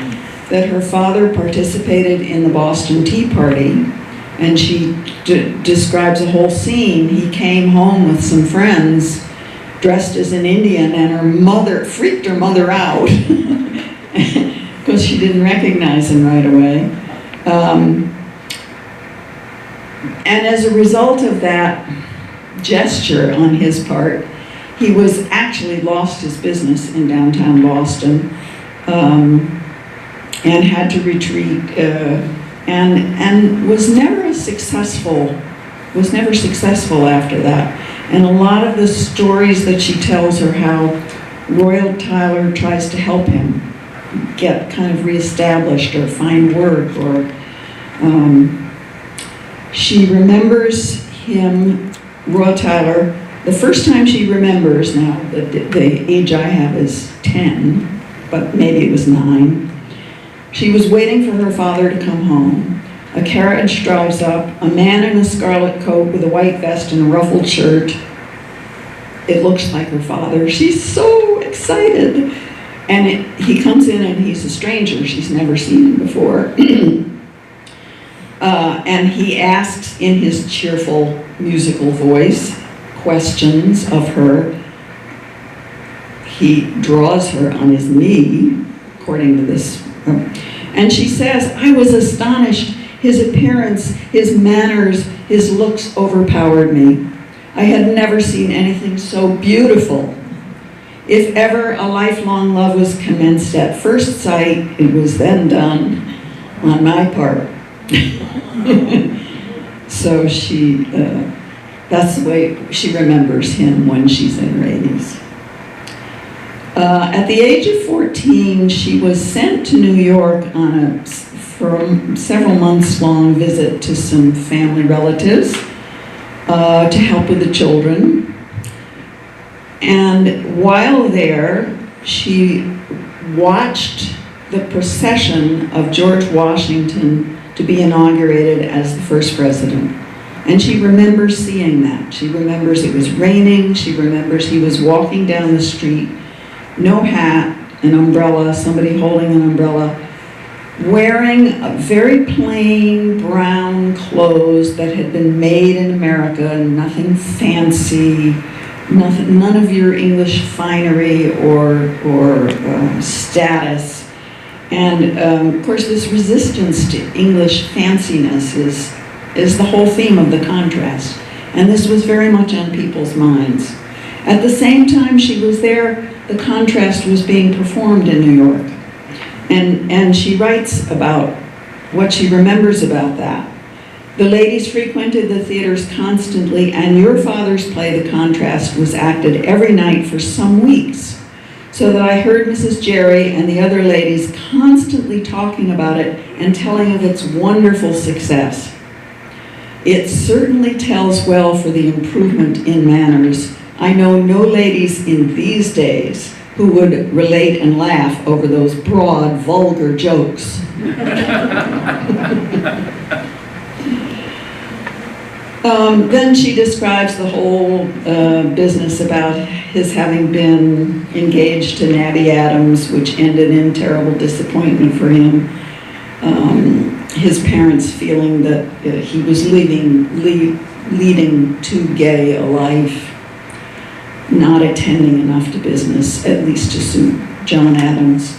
that her father participated in the Boston Tea Party, and she describes a whole scene. He came home with some friends dressed as an Indian, and her mother freaked her mother out because she didn't recognize him right away. And as a result of that gesture on his part, he was actually lost his business in downtown Boston and had to retreat and was never successful after that. And a lot of the stories that she tells are how Royall Tyler tries to help him get kind of reestablished or find work, or she remembers him, Royall Tyler, the first time she remembers. Now, the age I have is 10, but maybe it was 9. She was waiting for her father to come home. A carriage drives up, a man in a scarlet coat with a white vest and a ruffled shirt. It looks like her father. She's so excited. And he comes in and he's a stranger. She's never seen him before. And he asks in his cheerful musical voice questions of her. He draws her on his knee, according to this. And she says, "I was astonished. His appearance, his manners, his looks overpowered me. I had never seen anything so beautiful. If ever a lifelong love was commenced at first sight, it was then done on my part." So that's the way she remembers him when she's in her 80s. At the age of 14, she was sent to New York for a several months long visit to some family relatives to help with the children. And while there, she watched the procession of George Washington to be inaugurated as the first president. And she remembers seeing that. She remembers it was raining. She remembers he was walking down the street, no hat, an umbrella, somebody holding an umbrella, wearing a very plain brown clothes that had been made in America, nothing fancy, none of your English finery or status. And of course, this resistance to English fanciness is the whole theme of the contrast. And this was very much on people's minds. At the same time she was there, the contrast was being performed in New York. And she writes about what she remembers about that. "The ladies frequented the theaters constantly, and your father's play, The Contrast, was acted every night for some weeks, so that I heard Mrs. Jerry and the other ladies constantly talking about it and telling of its wonderful success. It certainly tells well for the improvement in manners. I know no ladies in these days who would relate and laugh over those broad, vulgar jokes." Then she describes the whole business about his having been engaged to Nabby Adams, which ended in terrible disappointment for him. His parents feeling that he was leading too gay a life, not attending enough to business, at least to suit John Adams.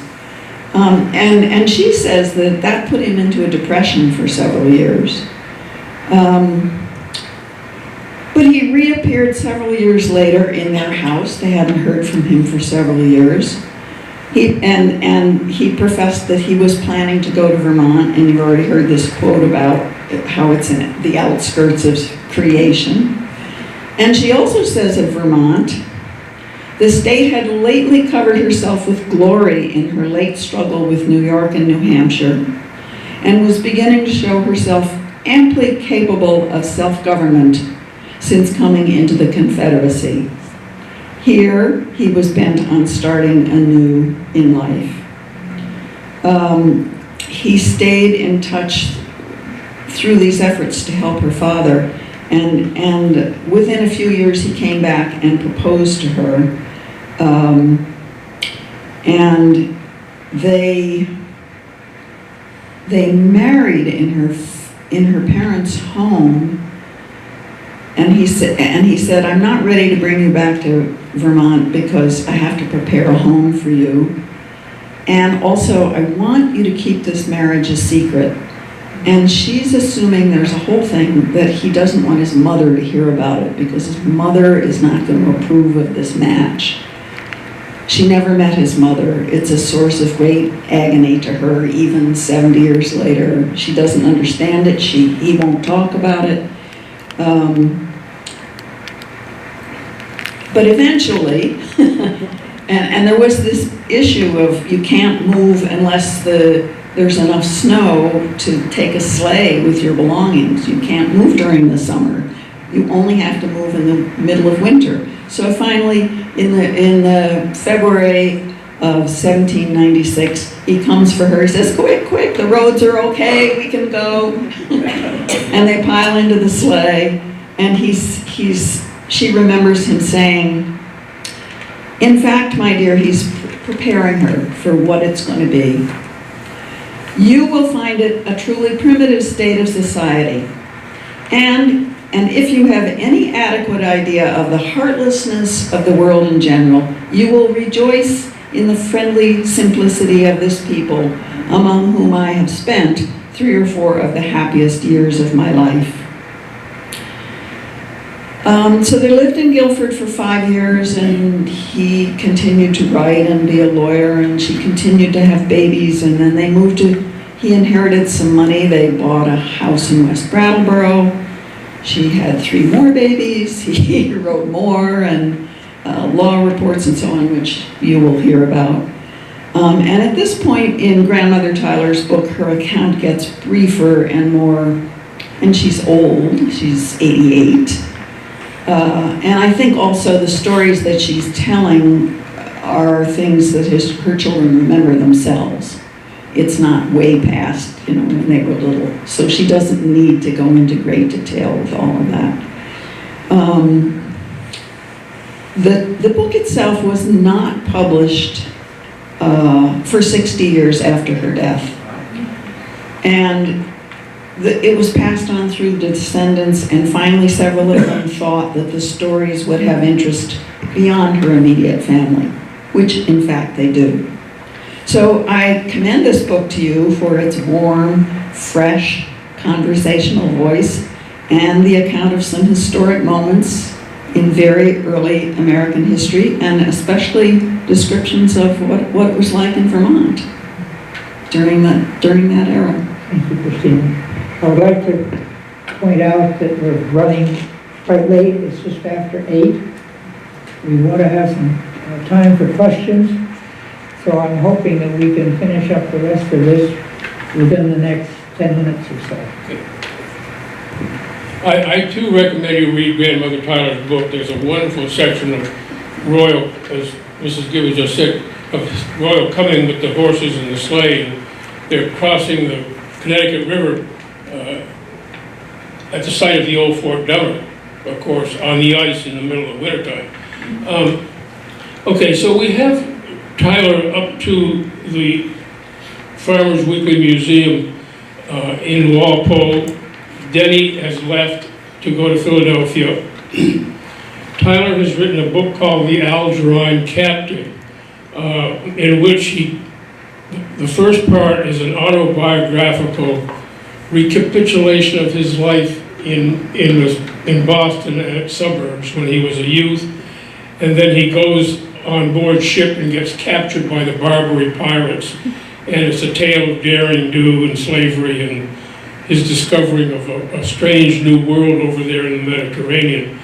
And she says that put him into a depression for several years. But he reappeared several years later in their house. They hadn't heard from him for several years. He professed that he was planning to go to Vermont, and you've already heard this quote about how it's in the outskirts of creation. And she also says of Vermont, "The state had lately covered herself with glory in her late struggle with New York and New Hampshire, and was beginning to show herself amply capable of self-government since coming into the Confederacy. Here, he was bent on starting anew in life." He stayed in touch through these efforts to help her father, and within a few years he came back and proposed to her, and they married in her parents' home. And he said, "I'm not ready to bring you back to Vermont because I have to prepare a home for you. And also, I want you to keep this marriage a secret." And she's assuming there's a whole thing that he doesn't want his mother to hear about it because his mother is not going to approve of this match. She never met his mother. It's a source of great agony to her, even 70 years later. She doesn't understand it. He won't talk about it. But eventually, and there was this issue of you can't move unless there's enough snow to take a sleigh with your belongings. You can't move during the summer. You only have to move in the middle of winter. So finally, in the February of 1796, he comes for her. He says, quick, the roads are okay, we can go. And they pile into the sleigh, and she remembers him saying, "In fact, my dear, he's preparing her for what it's going to be." you will find it a truly primitive state of society. And if you have any adequate idea of the heartlessness of the world in general, you will rejoice in the friendly simplicity of this people, among whom I have spent 3 or 4 of the happiest years of my life. So they lived in Guilford for 5 years, and he continued to write and be a lawyer, and she continued to have babies, and then he inherited some money. They bought a house in West Brattleboro. She had 3 more babies. He wrote more, and law reports and so on, which you will hear about. And at this point in Grandmother Tyler's book, her account gets briefer and more, and she's old, she's 88. And I think also the stories that she's telling are things that her children remember themselves. It's not way past, when they were little. So she doesn't need to go into great detail with all of that. The book itself was not published for 60 years after her death. And it was passed on through descendants, and finally several of them thought that the stories would have interest beyond her immediate family, which in fact they do. So I commend this book to you for its warm, fresh, conversational voice and the account of some historic moments in very early American history, and especially descriptions of what it was like in Vermont during that era. Thank you, Christine. I would like to point out that we're running quite late. It's just after 8. We want to have some time for questions, so I'm hoping that we can finish up the rest of this within the next 10 minutes or so. I too recommend you read Grandmother Tyler's book. There's a wonderful section of Royall, as Mrs. Gibbons just said, of Royall coming with the horses and the sleigh, and they're crossing the Connecticut River at the site of the old Fort Dummer, of course, on the ice in the middle of wintertime. Okay, so we have Tyler up to the Farmers Weekly Museum in Walpole. Denny has left to go to Philadelphia. Tyler has written a book called The Untitled Chapter, in which the first part is an autobiographical recapitulation of his life in Boston and its suburbs when he was a youth, and then he goes on board ship and gets captured by the Barbary pirates, and it's a tale of daring do and slavery and his discovering of a strange new world over there in the Mediterranean.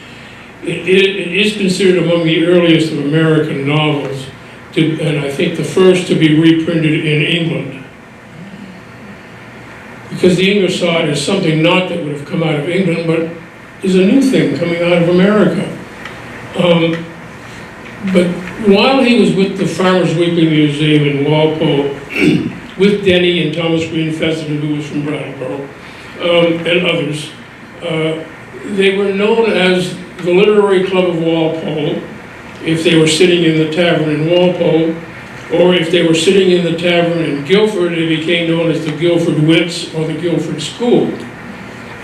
It is considered among the earliest of American novels, and I think the first to be reprinted in England. Because the English saw it as something not that would have come out of England, but is a new thing coming out of America. But while he was with the Farmers Weekly Museum in Walpole, with Denny and Thomas Green Fessenden, who was from Brattleboro, and others, they were known as the Literary Club of Walpole, if they were sitting in the tavern in Walpole, or if they were sitting in the tavern in Guilford, they became known as the Guilford Wits or the Guilford School.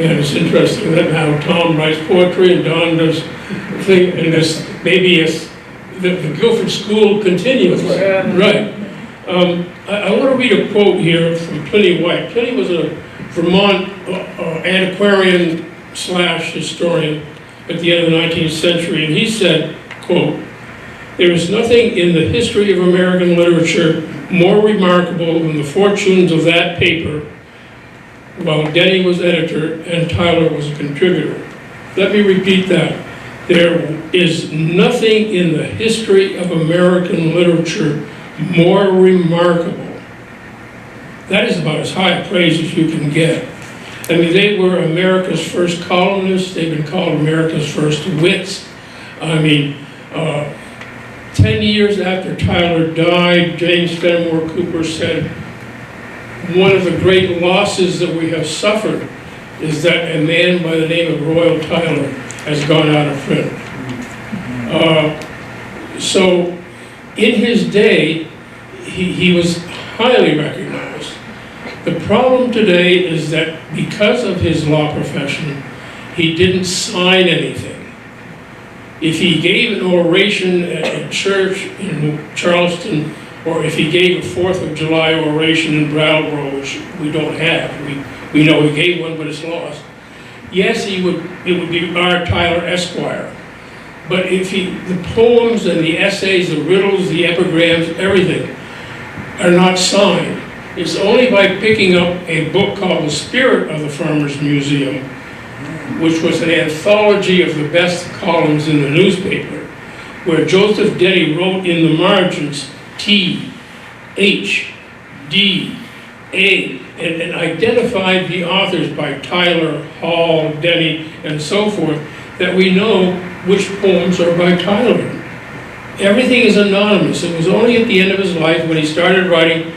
And it's interesting that now Tom writes poetry and Don does thing, and this maybe the Guilford School continues. Right. I want to read a quote here from Pliny White. Pliny was a Vermont antiquarian / historian at the end of the 19th century, and he said, quote, "There is nothing in the history of American literature more remarkable than the fortunes of that paper while Denny was editor and Tyler was a contributor." Let me repeat that. There is nothing in the history of American literature more remarkable. That is about as high a praise as you can get. I mean, they were America's first columnists. They've been called America's first wits. I mean, 10 years after Tyler died, James Fenimore Cooper said, "One of the great losses that we have suffered is that a man by the name of Royall Tyler has gone out of print." So in his day, he was highly recognized. The problem today is that because of his law profession, he didn't sign anything. If he gave an oration at a church in Charleston, or if he gave a 4th of July oration in Brattleboro, which we don't have, we know he gave one, but it's lost. Yes, it would be R. Tyler Esquire. But if the poems and the essays, the riddles, the epigrams, everything are not signed. It's only by picking up a book called The Spirit of the Farmers Museum, which was an anthology of the best columns in the newspaper, where Joseph Denny wrote in the margins T, H, D, A, and identified the authors by Tyler, Hall, Denny, and so forth, that we know which poems are by Tyler. Everything is anonymous. It was only at the end of his life when he started writing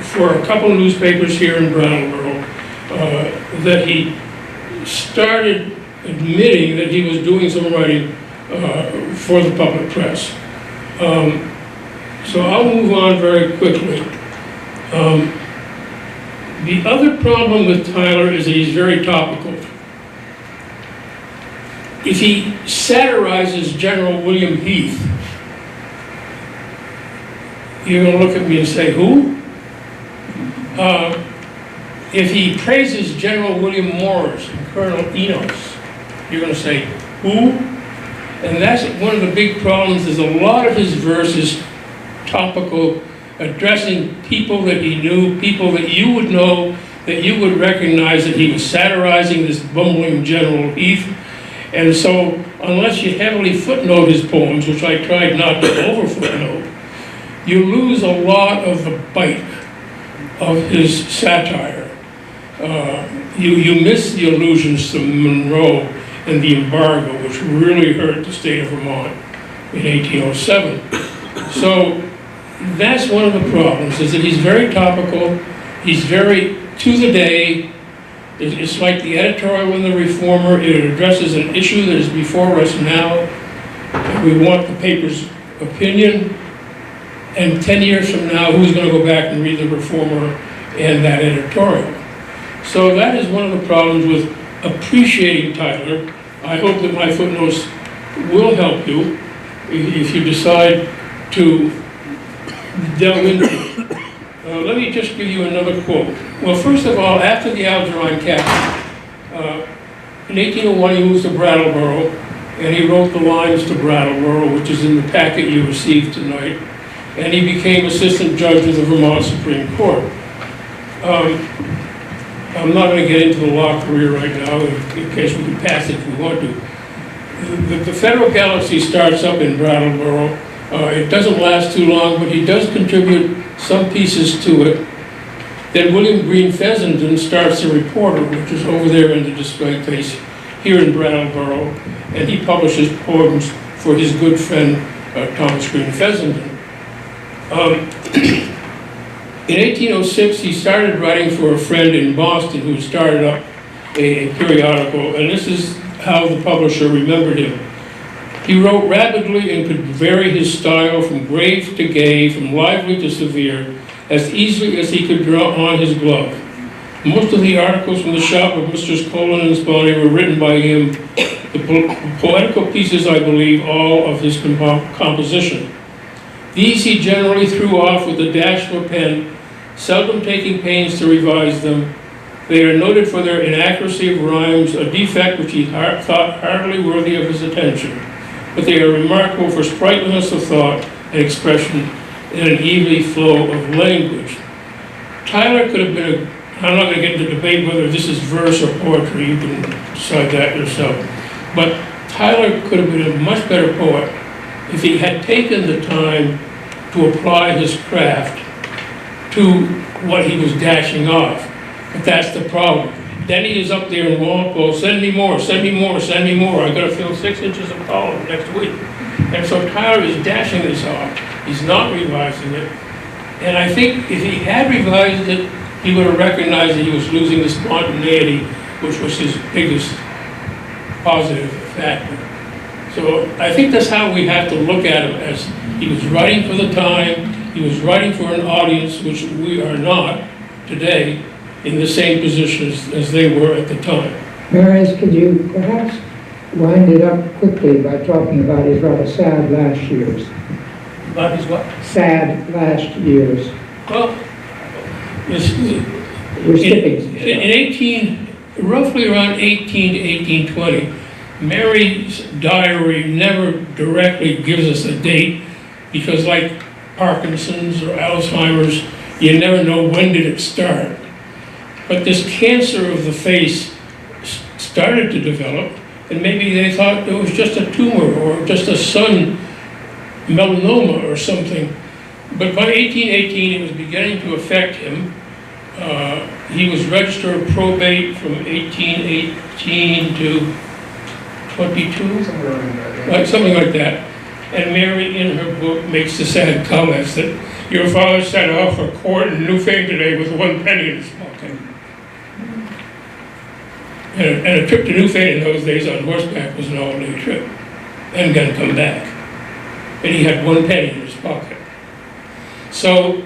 for a couple of newspapers here in Brattleboro that he started admitting that he was doing some writing for the public press. So I'll move on very quickly. The other problem with Tyler is that he's very topical. If he satirizes General William Heath, you're going to look at me and say, who? If he praises General William Morris and Colonel Enos, you're going to say, who? And that's one of the big problems, is a lot of his verse is topical, addressing people that he knew, people that you would know, that you would recognize that he was satirizing this bumbling General Heath. And so, unless you heavily footnote his poems, which I tried not to over-footnote, you lose a lot of the bite of his satire. You miss the allusions to Monroe and the embargo, which really hurt the state of Vermont in 1807. So that's one of the problems, is that he's very topical, he's very to the day. It's like the editorial in the Reformer. It addresses an issue that is before us now, and we want the paper's opinion. And 10 years from now, who's going to go back and read the Reformer and that editorial? So that is one of the problems with appreciating Tyler. I hope that my footnotes will help you if you decide to delve into it. Let me just give you another quote. Well, first of all, after the Algerine capture, in 1801 he moves to Brattleboro, and he wrote the lines to Brattleboro, which is in the packet you received tonight, and he became assistant judge of the Vermont Supreme Court. I'm not going to get into the law career right now, in case we can pass it if we want to. The Federal Galaxy starts up in Brattleboro. It doesn't last too long, but he does contribute some pieces to it. Then William Green Fessenden starts the Reporter, which is over there in the display case here in Brattleboro, and he publishes poems for his good friend Thomas Green Fessenden. In 1806, he started writing for a friend in Boston who started up a periodical, and this is how the publisher remembered him. He wrote rapidly and could vary his style from grave to gay, from lively to severe, as easily as he could draw on his glove. Most of the articles from the shop of Messrs. Colon and Spaulding were written by him. The poetical pieces, I believe, all of his composition. These he generally threw off with a dash of a pen, seldom taking pains to revise them. They are noted for their inaccuracy of rhymes, a defect which he thought hardly worthy of his attention. But they are remarkable for sprightliness of thought and expression and an easy flow of language. Tyler could have been I'm not going to get into debate whether this is verse or poetry, you can decide that yourself. But Tyler could have been a much better poet if he had taken the time to apply his craft to what he was dashing off. But that's the problem. Denny is up there in Walpole, send me more, send me more, send me more. I've got to fill 6 inches of column next week. And so Tyler is dashing this off. He's not revising it. And I think if he had revised it, he would have recognized that he was losing the spontaneity, which was his biggest positive factor. So I think that's how we have to look at him, as he was writing for the time, he was writing for an audience, which we are not, today in the same position as they were at the time. Marius, could you perhaps wind it up quickly by talking about his rather sad last years? About his what? Sad last years. Well, We're skipping some in stuff. roughly around 18 to 1820, Mary's diary never directly gives us a date because, like Parkinson's or Alzheimer's, you never know when did it start. But this cancer of the face started to develop, and maybe they thought it was just a tumor or just a sun melanoma or something. But by 1818, it was beginning to affect him. He was register of probate from 1818 to 22, something like that. And Mary, in her book, makes the sad comments that your father set off for court in Newfane today with 1 penny in his pocket. And a trip to Newfane in those days on horseback was an all-day trip, and gonna come back. And he had 1 penny in his pocket. So,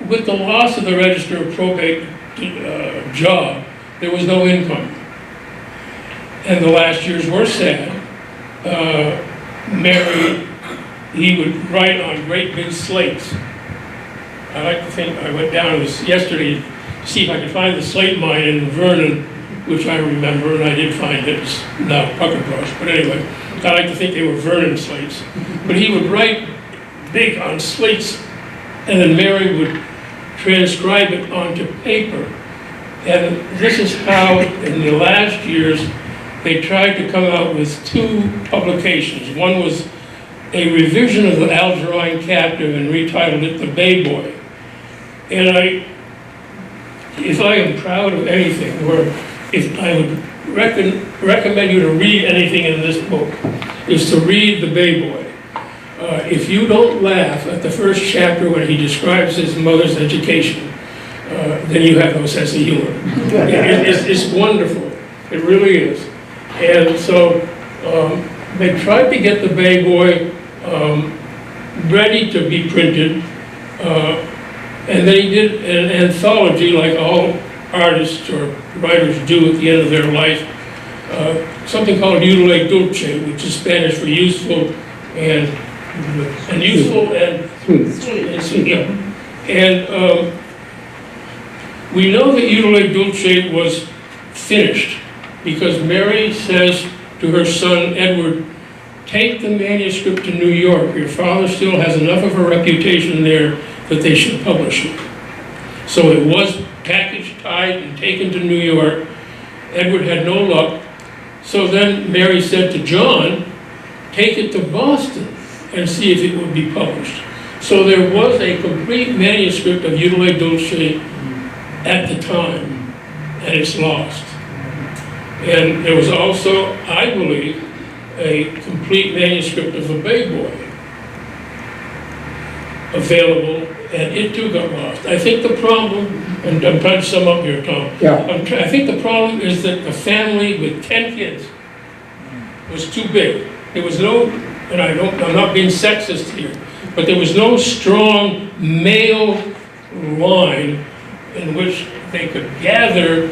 with the loss of the register of probate job, there was no income. And the last years were sad. Mary, he would write on great big slates. I like to think, I went down yesterday to see if I could find the slate mine in Vernon, which I remember, and I did find it. It's now pucker brush, but anyway, I like to think they were Vernon slates. But he would write big on slates, and then Mary would transcribe it onto paper. And this is how, in the last years, they tried to come out with 2 publications. One was a revision of the Algerine Captive and retitled it The Bay Boy. And if I am proud of anything, or if I would recommend you to read anything in this book, is to read The Bay Boy. If you don't laugh at the first chapter when he describes his mother's education, then you have no sense of humor. It's wonderful. It really is. And so they tried to get The Bay Boy ready to be printed, and then he did an anthology like all artists or writers do at the end of their life, something called Utile Dulce, which is Spanish for useful and useful and sweet. Yeah. And we know that Utile Dulce was finished because Mary says to her son Edward, take the manuscript to New York. Your father still has enough of a reputation there that they should publish it. So it was packaged, tied, and taken to New York. Edward had no luck. So then Mary said to John, take it to Boston and see if it would be published. So there was a complete manuscript of Utile Dulce at the time, and it's lost. And there was also, I believe, a complete manuscript of The Bay Boy available, and it too got lost. I think the problem, and I'm trying to sum up here, Tom. Yeah. I think the problem is that the family with 10 kids was too big. There was no, and I'm not being sexist here, but there was no strong male line in which they could gather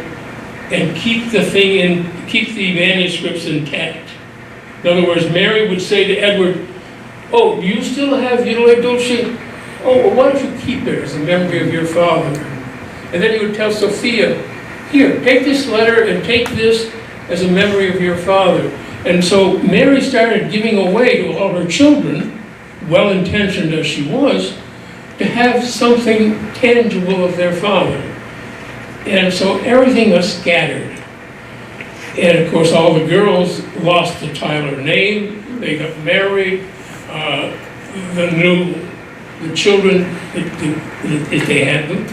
and keep the manuscripts intact. In other words, Mary would say to Edward, oh, do you still have Utile Dulce? Oh, well, why don't you keep it as a memory of your father? And then he would tell Sophia, here, take this letter and take this as a memory of your father. And so Mary started giving away to all her children, well-intentioned as she was, to have something tangible of their father. And so everything was scattered. And of course, all the girls lost the Tyler name. They got married. The children, if they had them,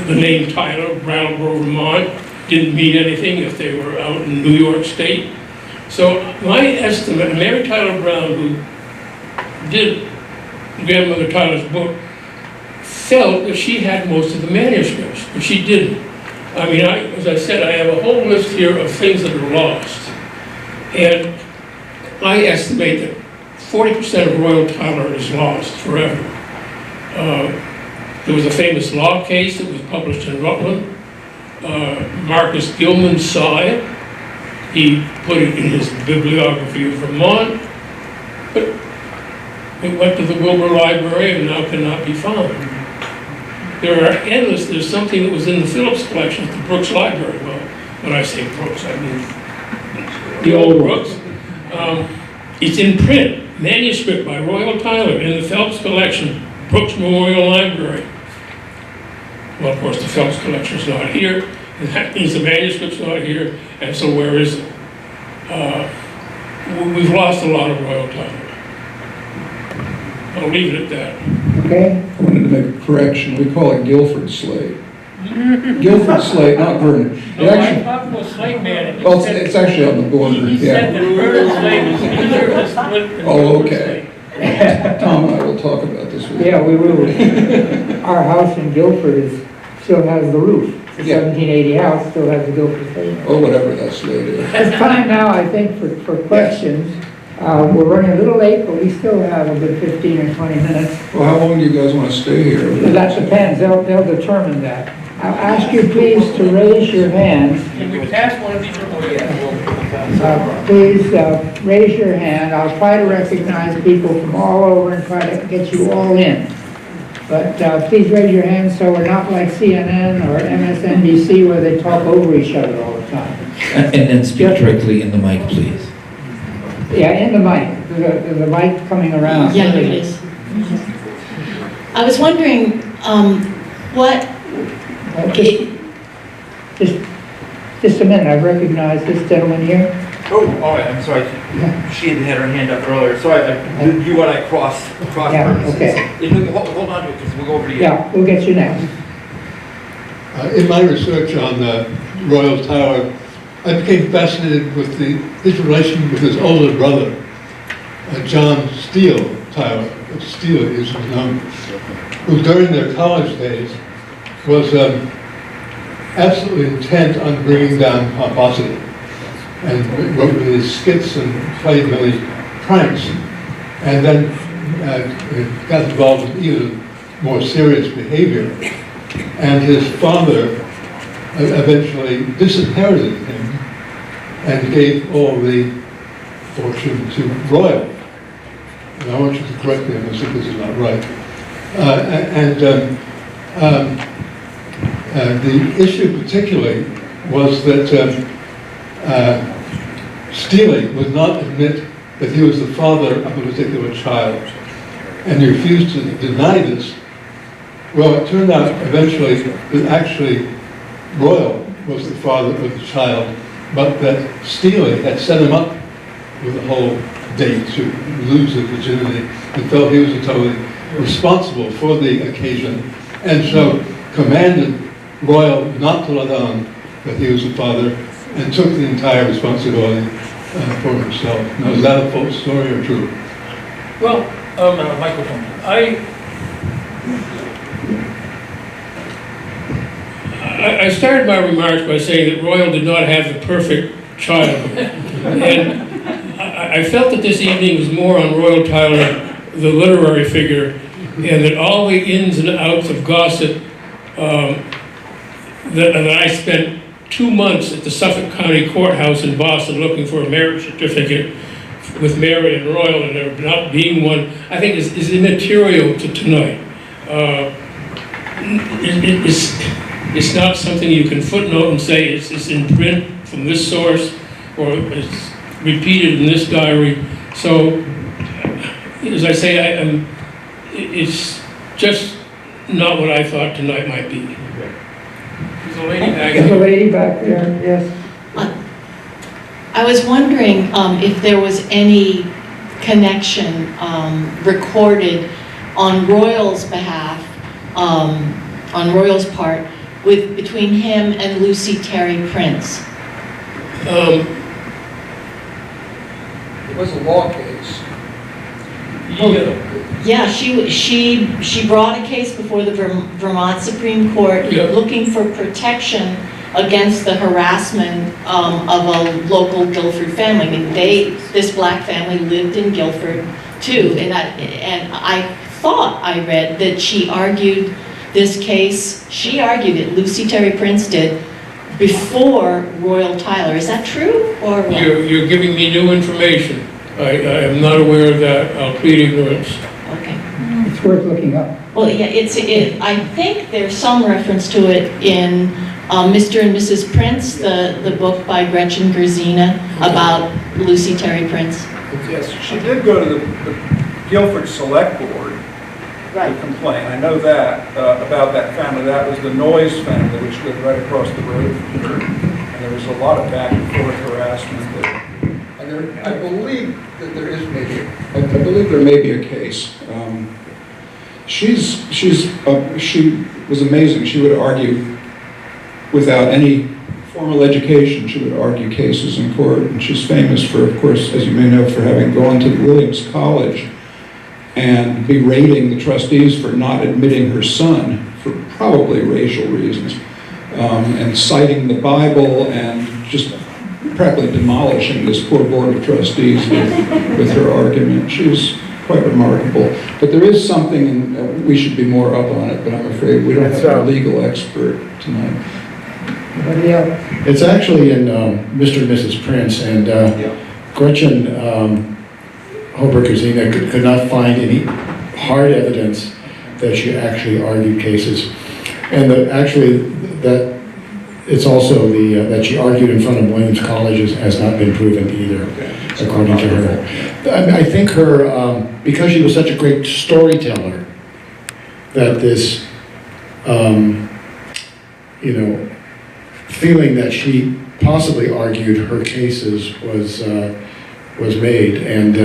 the name Tyler, Brattleboro, Vermont, didn't mean anything if they were out in New York State. So my estimate, Mary Tyler Brown, who did Grandmother Tyler's book, felt that she had most of the manuscripts, but she didn't. I mean, as I said, I have a whole list here of things that are lost. And I estimate that 40% of Royall Tyler is lost forever. There was a famous law case that was published in Rutland. Marcus Gilman saw it. He put it in his bibliography of Vermont, but it went to the Wilbur Library and now cannot be found. There are endless, there's something that was in the Phillips collection at the Brooks Library. Well, when I say Brooks, I mean the old Brooks. It's in print, manuscript by Royall Tyler in the Phelps collection, Brooks Memorial Library. Well, of course, the Phelps collection's not here, and that means the manuscript's not here, and so where is it? We've lost a lot of Royall Tyler. I'll leave it at that. Okay? I wanted to make a correction. We call it Guilford slate. Guilford slate, not Vernon. It No, I actually, talked to a slave man, and well, it's actually on the border, he said that yeah. Vernon slave was easier to split than Oh, Guilford okay. slave. Tom and I will talk about this with you. Yeah, we will. Our house in Guilford still has the roof. The Yeah. 1780 house still has the Guilford slate. Or whatever that slate is. It's time now, I think, for questions. We're running a little late, but we still have a good 15 or 20 minutes. Well, how long do you guys want to stay here? That depends, they'll determine that. I'll ask you please to raise your hands. Can we pass one of these? Please raise your hand. I'll try to recognize people from all over and try to get you all in. But please raise your hand so we're not like CNN or MSNBC where they talk over each other all the time. And then speak directly in the mic, please. Yeah, in the mic. There's a mic coming around. Yeah, here it is. I was wondering, what, Just a minute, I recognize this gentleman here. Oh, all right, I'm sorry. She had her hand up earlier. Sorry, you and I crossed Yeah, purposes. okay. Hold on to it, because we'll go over to you. Yeah, we'll get you next. In my research on Royall Tyler, I became fascinated with his relation with his older brother, John Steele Tyler, Steele is his name, who during their college days was absolutely intent on bringing down pomposity, and wrote many skits and played many pranks, and then got involved in even more serious behavior. And his father eventually disinherited him and gave all the fortune to Royall. And I want you to correct me if this is not right. The issue particularly was that Steele would not admit that he was the father of a particular child, and he refused to deny this. Well, it turned out eventually that actually Royall was the father of the child, but that Steele had set him up with a whole date to lose his virginity, and felt he was totally responsible for the occasion, and so commanded Royall not to let on that he was the father, and took the entire responsibility for himself. Now, is that a false story or true? Well, microphone. I started my remarks by saying that Royall did not have the perfect childhood. And I felt that this evening was more on Royall Tyler, the literary figure, and that all the ins and outs of gossip, that I spent 2 months at the Suffolk County Courthouse in Boston looking for a marriage certificate with Mary and Royall, and there not being one, I think is immaterial to tonight. It's not something you can footnote and say it's in print from this source, or it's repeated in this diary. So, as I say, it's just not what I thought tonight might be. There's a lady back There's a there. lady back there, yes. I was wondering if there was any connection recorded on Royall's behalf, on Royall's part, between him and Lucy Terry Prince. It was a law case. Yeah, she brought a case before the Vermont Supreme Court Yeah. looking for protection against the harassment of a local Guilford family. I mean, this black family lived in Guilford too, and I thought I read that she argued this case, she argued it, Lucy Terry Prince did, before Royall Tyler. Is that true, or what? You're giving me new information. I am not aware of that. I'll plead ignorance. Okay. It's worth looking up. Well, yeah, I think there's some reference to it in Mr. and Mrs. Prince, the book by Gretchen Gerzina about Lucy Terry Prince. Yes, she did go to the Guilford Select Board to complain. I know that, about that family. That was the Noyes family, which lived right across the road from her. And there was a lot of back and forth harassment there. And I believe that there is maybe, I believe there may be a case. She was amazing. She would argue without any formal education. She would argue cases in court, and she's famous for, of course, as you may know, for having gone to Williams College and berating the trustees for not admitting her son for probably racial reasons, and citing the Bible and just practically demolishing this poor board of trustees with her argument. She was quite remarkable. But there is something, and we should be more up on it, but I'm afraid we don't have a legal expert tonight. Anybody else? It's actually in Mr. and Mrs. Prince, and Gretchen Holberg-Gerzina could not find any hard evidence that she actually argued cases. And that it's also that she argued in front of Williams College has not been proven either, according to her. I think her, because she was such a great storyteller, that this, feeling that she possibly argued her cases was made. And,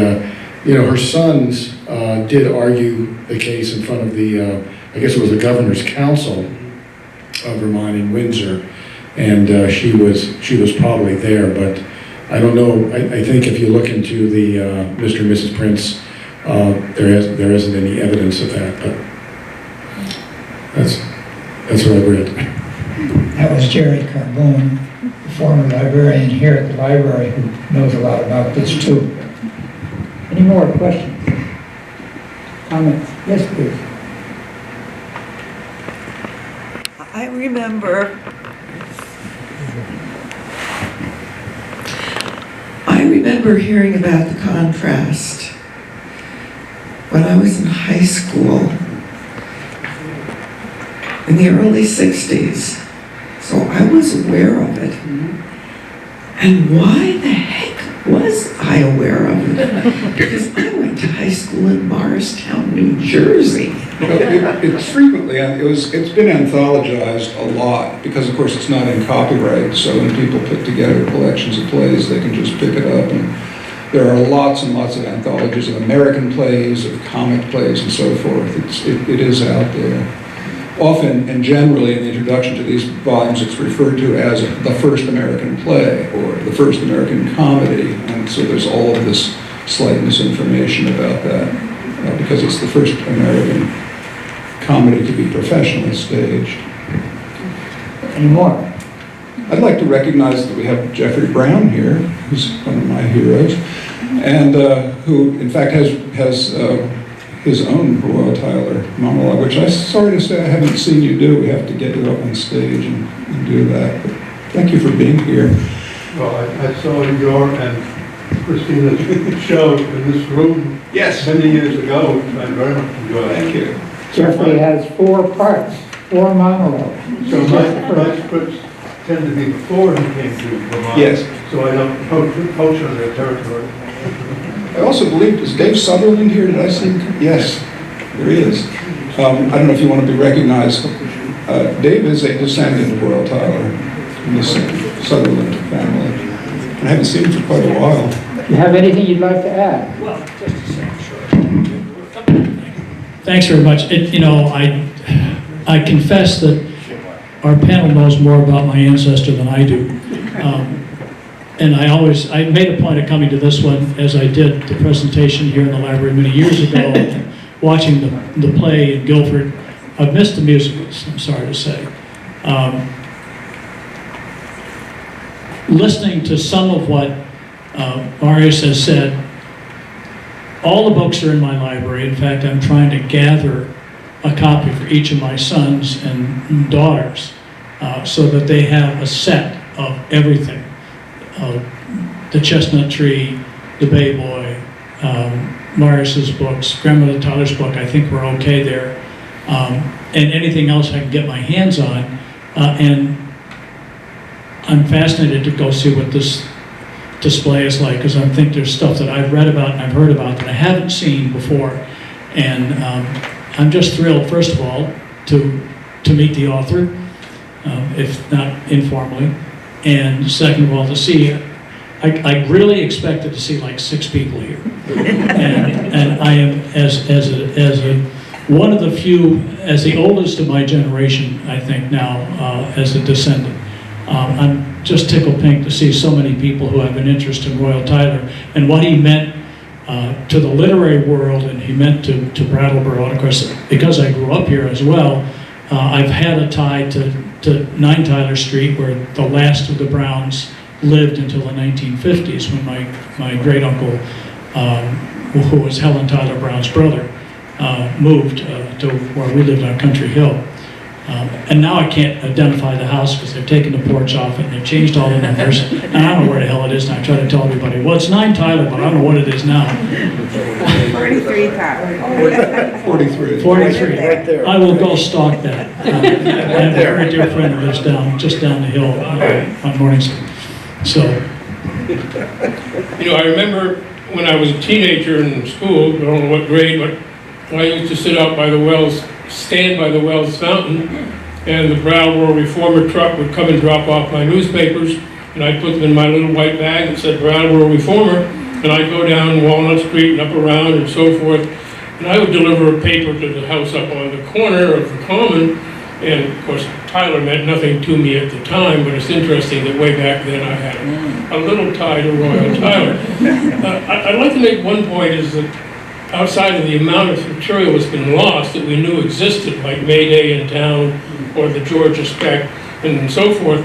her sons did argue the case in front of the, I guess it was the Governor's Council of Vermont in Windsor. And she was probably there, but I don't know. I think if you look into the Mr. and Mrs. Prince, there isn't any evidence of that, but that's what I read. That was Jerry Carbone, the former librarian here at the library, who knows a lot about this too. Any more questions? Comments? Yes, please. I remember hearing about the contrast when I was in high school in the early 60s. So I was aware of it. And why the heck was I aware of it? Because I went to high school in Morristown, New Jersey. It's frequently, it's been anthologized a lot, because of course it's not in copyright, so when people put together collections of plays, they can just pick it up, and there are lots and lots of anthologies of American plays, of comic plays, and so forth. It is out there. Often and generally in the introduction to these volumes, it's referred to as the first American play, or the first American comedy, and so there's all of this slight misinformation about that, because it's the first American comedy to be professionally staged. Any more? I'd like to recognize that we have Jeffrey Brown here, who's one of my heroes, and who in fact has his own Royall Tyler monologue, which I'm sorry to say I haven't seen you do. We have to get you up on stage and do that. But thank you for being here. Well, I saw your and Christina's show in this room many years ago, which I very much enjoyed. Thank you. Jeffrey has 4 parts, 4 monologues. So my scripts tend to be before he came to Vermont. Yes. So I don't poach on their territory. I also believe, is Dave Sutherland here? Did I see him? Yes, there he is. I don't know if you want to be recognized. Dave is a descendant of Royall Tyler from the Sutherland family. And I haven't seen him for quite a while. Do you have anything you'd like to add? Well, just a second, sure. Thanks very much. I confess that our panel knows more about my ancestor than I do. And I made a point of coming to this one, as I did the presentation here in the library many years ago, watching the play in Guilford. I've missed the musicals, I'm sorry to say. Listening to some of what Marius has said, all the books are in my library. In fact, I'm trying to gather a copy for each of my sons and daughters, so that they have a set of everything. The Chestnut Tree, the Bay Boy, Morris's books, Grandmother Tyler's book, I think we're okay there. And anything else I can get my hands on. And I'm fascinated to go see what this display is like, because I think there's stuff that I've read about and I've heard about that I haven't seen before. And I'm just thrilled, first of all, to meet the author, if not informally. And second of all, to see, I really expected to see like 6 people here. And I am, one of the few, as the oldest of my generation, I think now, as a descendant, I'm just tickled pink to see so many people who have an interest in Royall Tyler and what he meant to the literary world, and he meant to Brattleboro. And of course, because I grew up here as well, I've had a tie to 9 Tyler Street, where the last of the Browns lived until the 1950s, when my great uncle, who was Helen Tyler Brown's brother, moved to where we lived on Country Hill. And now I can't identify the house because they've taken the porch off it and they've changed all the numbers. And I don't know where the hell it is, and I try to tell everybody, well, it's 9 Tyler, but I don't know what it is now. 43 Tyler. 43. 43. Right there. I will go stalk that. I have a very dear friend who lives just down the hill on Morningside. So, I remember when I was a teenager in school, I don't know what grade, but I used to sit out by the wells, stand by the Wells fountain, and the Brattleboro Reformer truck would come and drop off my newspapers, and I'd put them in my little white bag that said Brattleboro Reformer, and I'd go down Walnut Street and up around and so forth, and I would deliver a paper to the house up on the corner of the Common, and of course Tyler meant nothing to me at the time, but it's interesting that way back then I had a little tie to Royall Tyler. I'd like to make one point, is that outside of the amount of material that's been lost that we knew existed, like Mayday in Town or the Georgia Spec and so forth,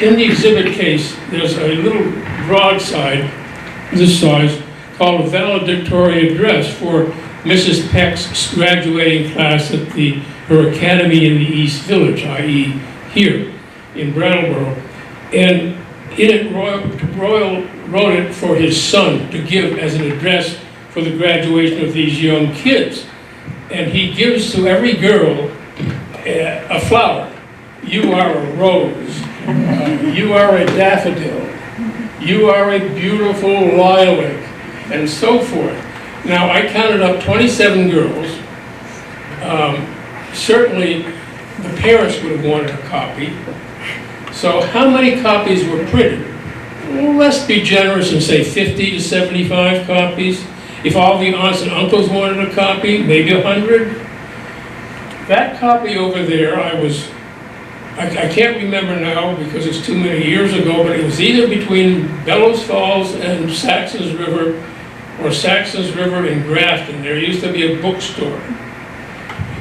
in the exhibit case there's a little broadside this size called a valedictory address for Mrs. Peck's graduating class at her academy in the East Village, i.e. here in Brattleboro. And in it, Royall wrote it for his son to give as an address for the graduation of these young kids. And he gives to every girl a flower. You are a rose. You are a daffodil. You are a beautiful lilac, and so forth. Now, I counted up 27 girls. Certainly, the parents would have wanted a copy. So how many copies were printed? Well, let's be generous and say 50 to 75 copies. If all the aunts and uncles wanted a copy, maybe 100. That copy over there, I can't remember now because it's too many years ago, but it was either between Bellows Falls and Saxon's River, or Saxon's River and Grafton. There used to be a bookstore.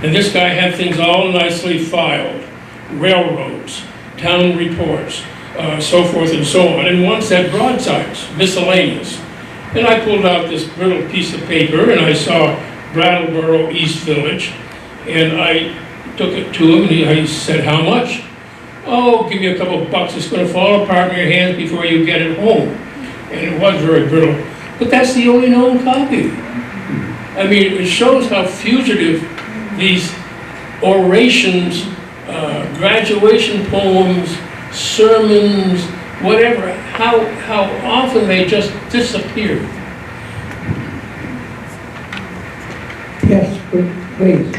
And this guy had things all nicely filed. Railroads, town reports, so forth and so on. And one said broadsides, miscellaneous. And I pulled out this brittle piece of paper and I saw Brattleboro East Village. And I took it to him and I said, how much? Oh, give me a couple of bucks. It's going to fall apart in your hands before you get it home. And it was very brittle. But that's the only known copy. I mean, it shows how fugitive these orations, graduation poems, sermons, whatever, how often they just disappear. Yes, please.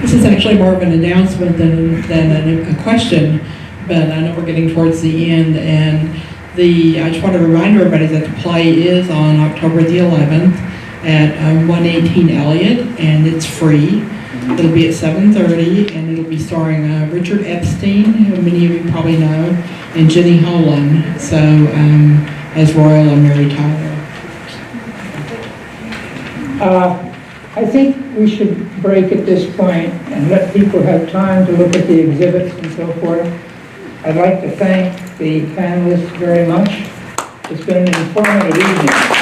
This is actually more of an announcement than a question, but I know we're getting towards the end, and I just want to remind everybody that the play is on October the 11th at 118 Elliott, and it's free. It'll be at 7:30, and it'll be starring Richard Epstein, who many of you probably know, and Jenny Holland, so as Royall and Mary Tyler. I think we should break at this point and let people have time to look at the exhibits and so forth. I'd like to thank the panelists very much. It's been an informative evening.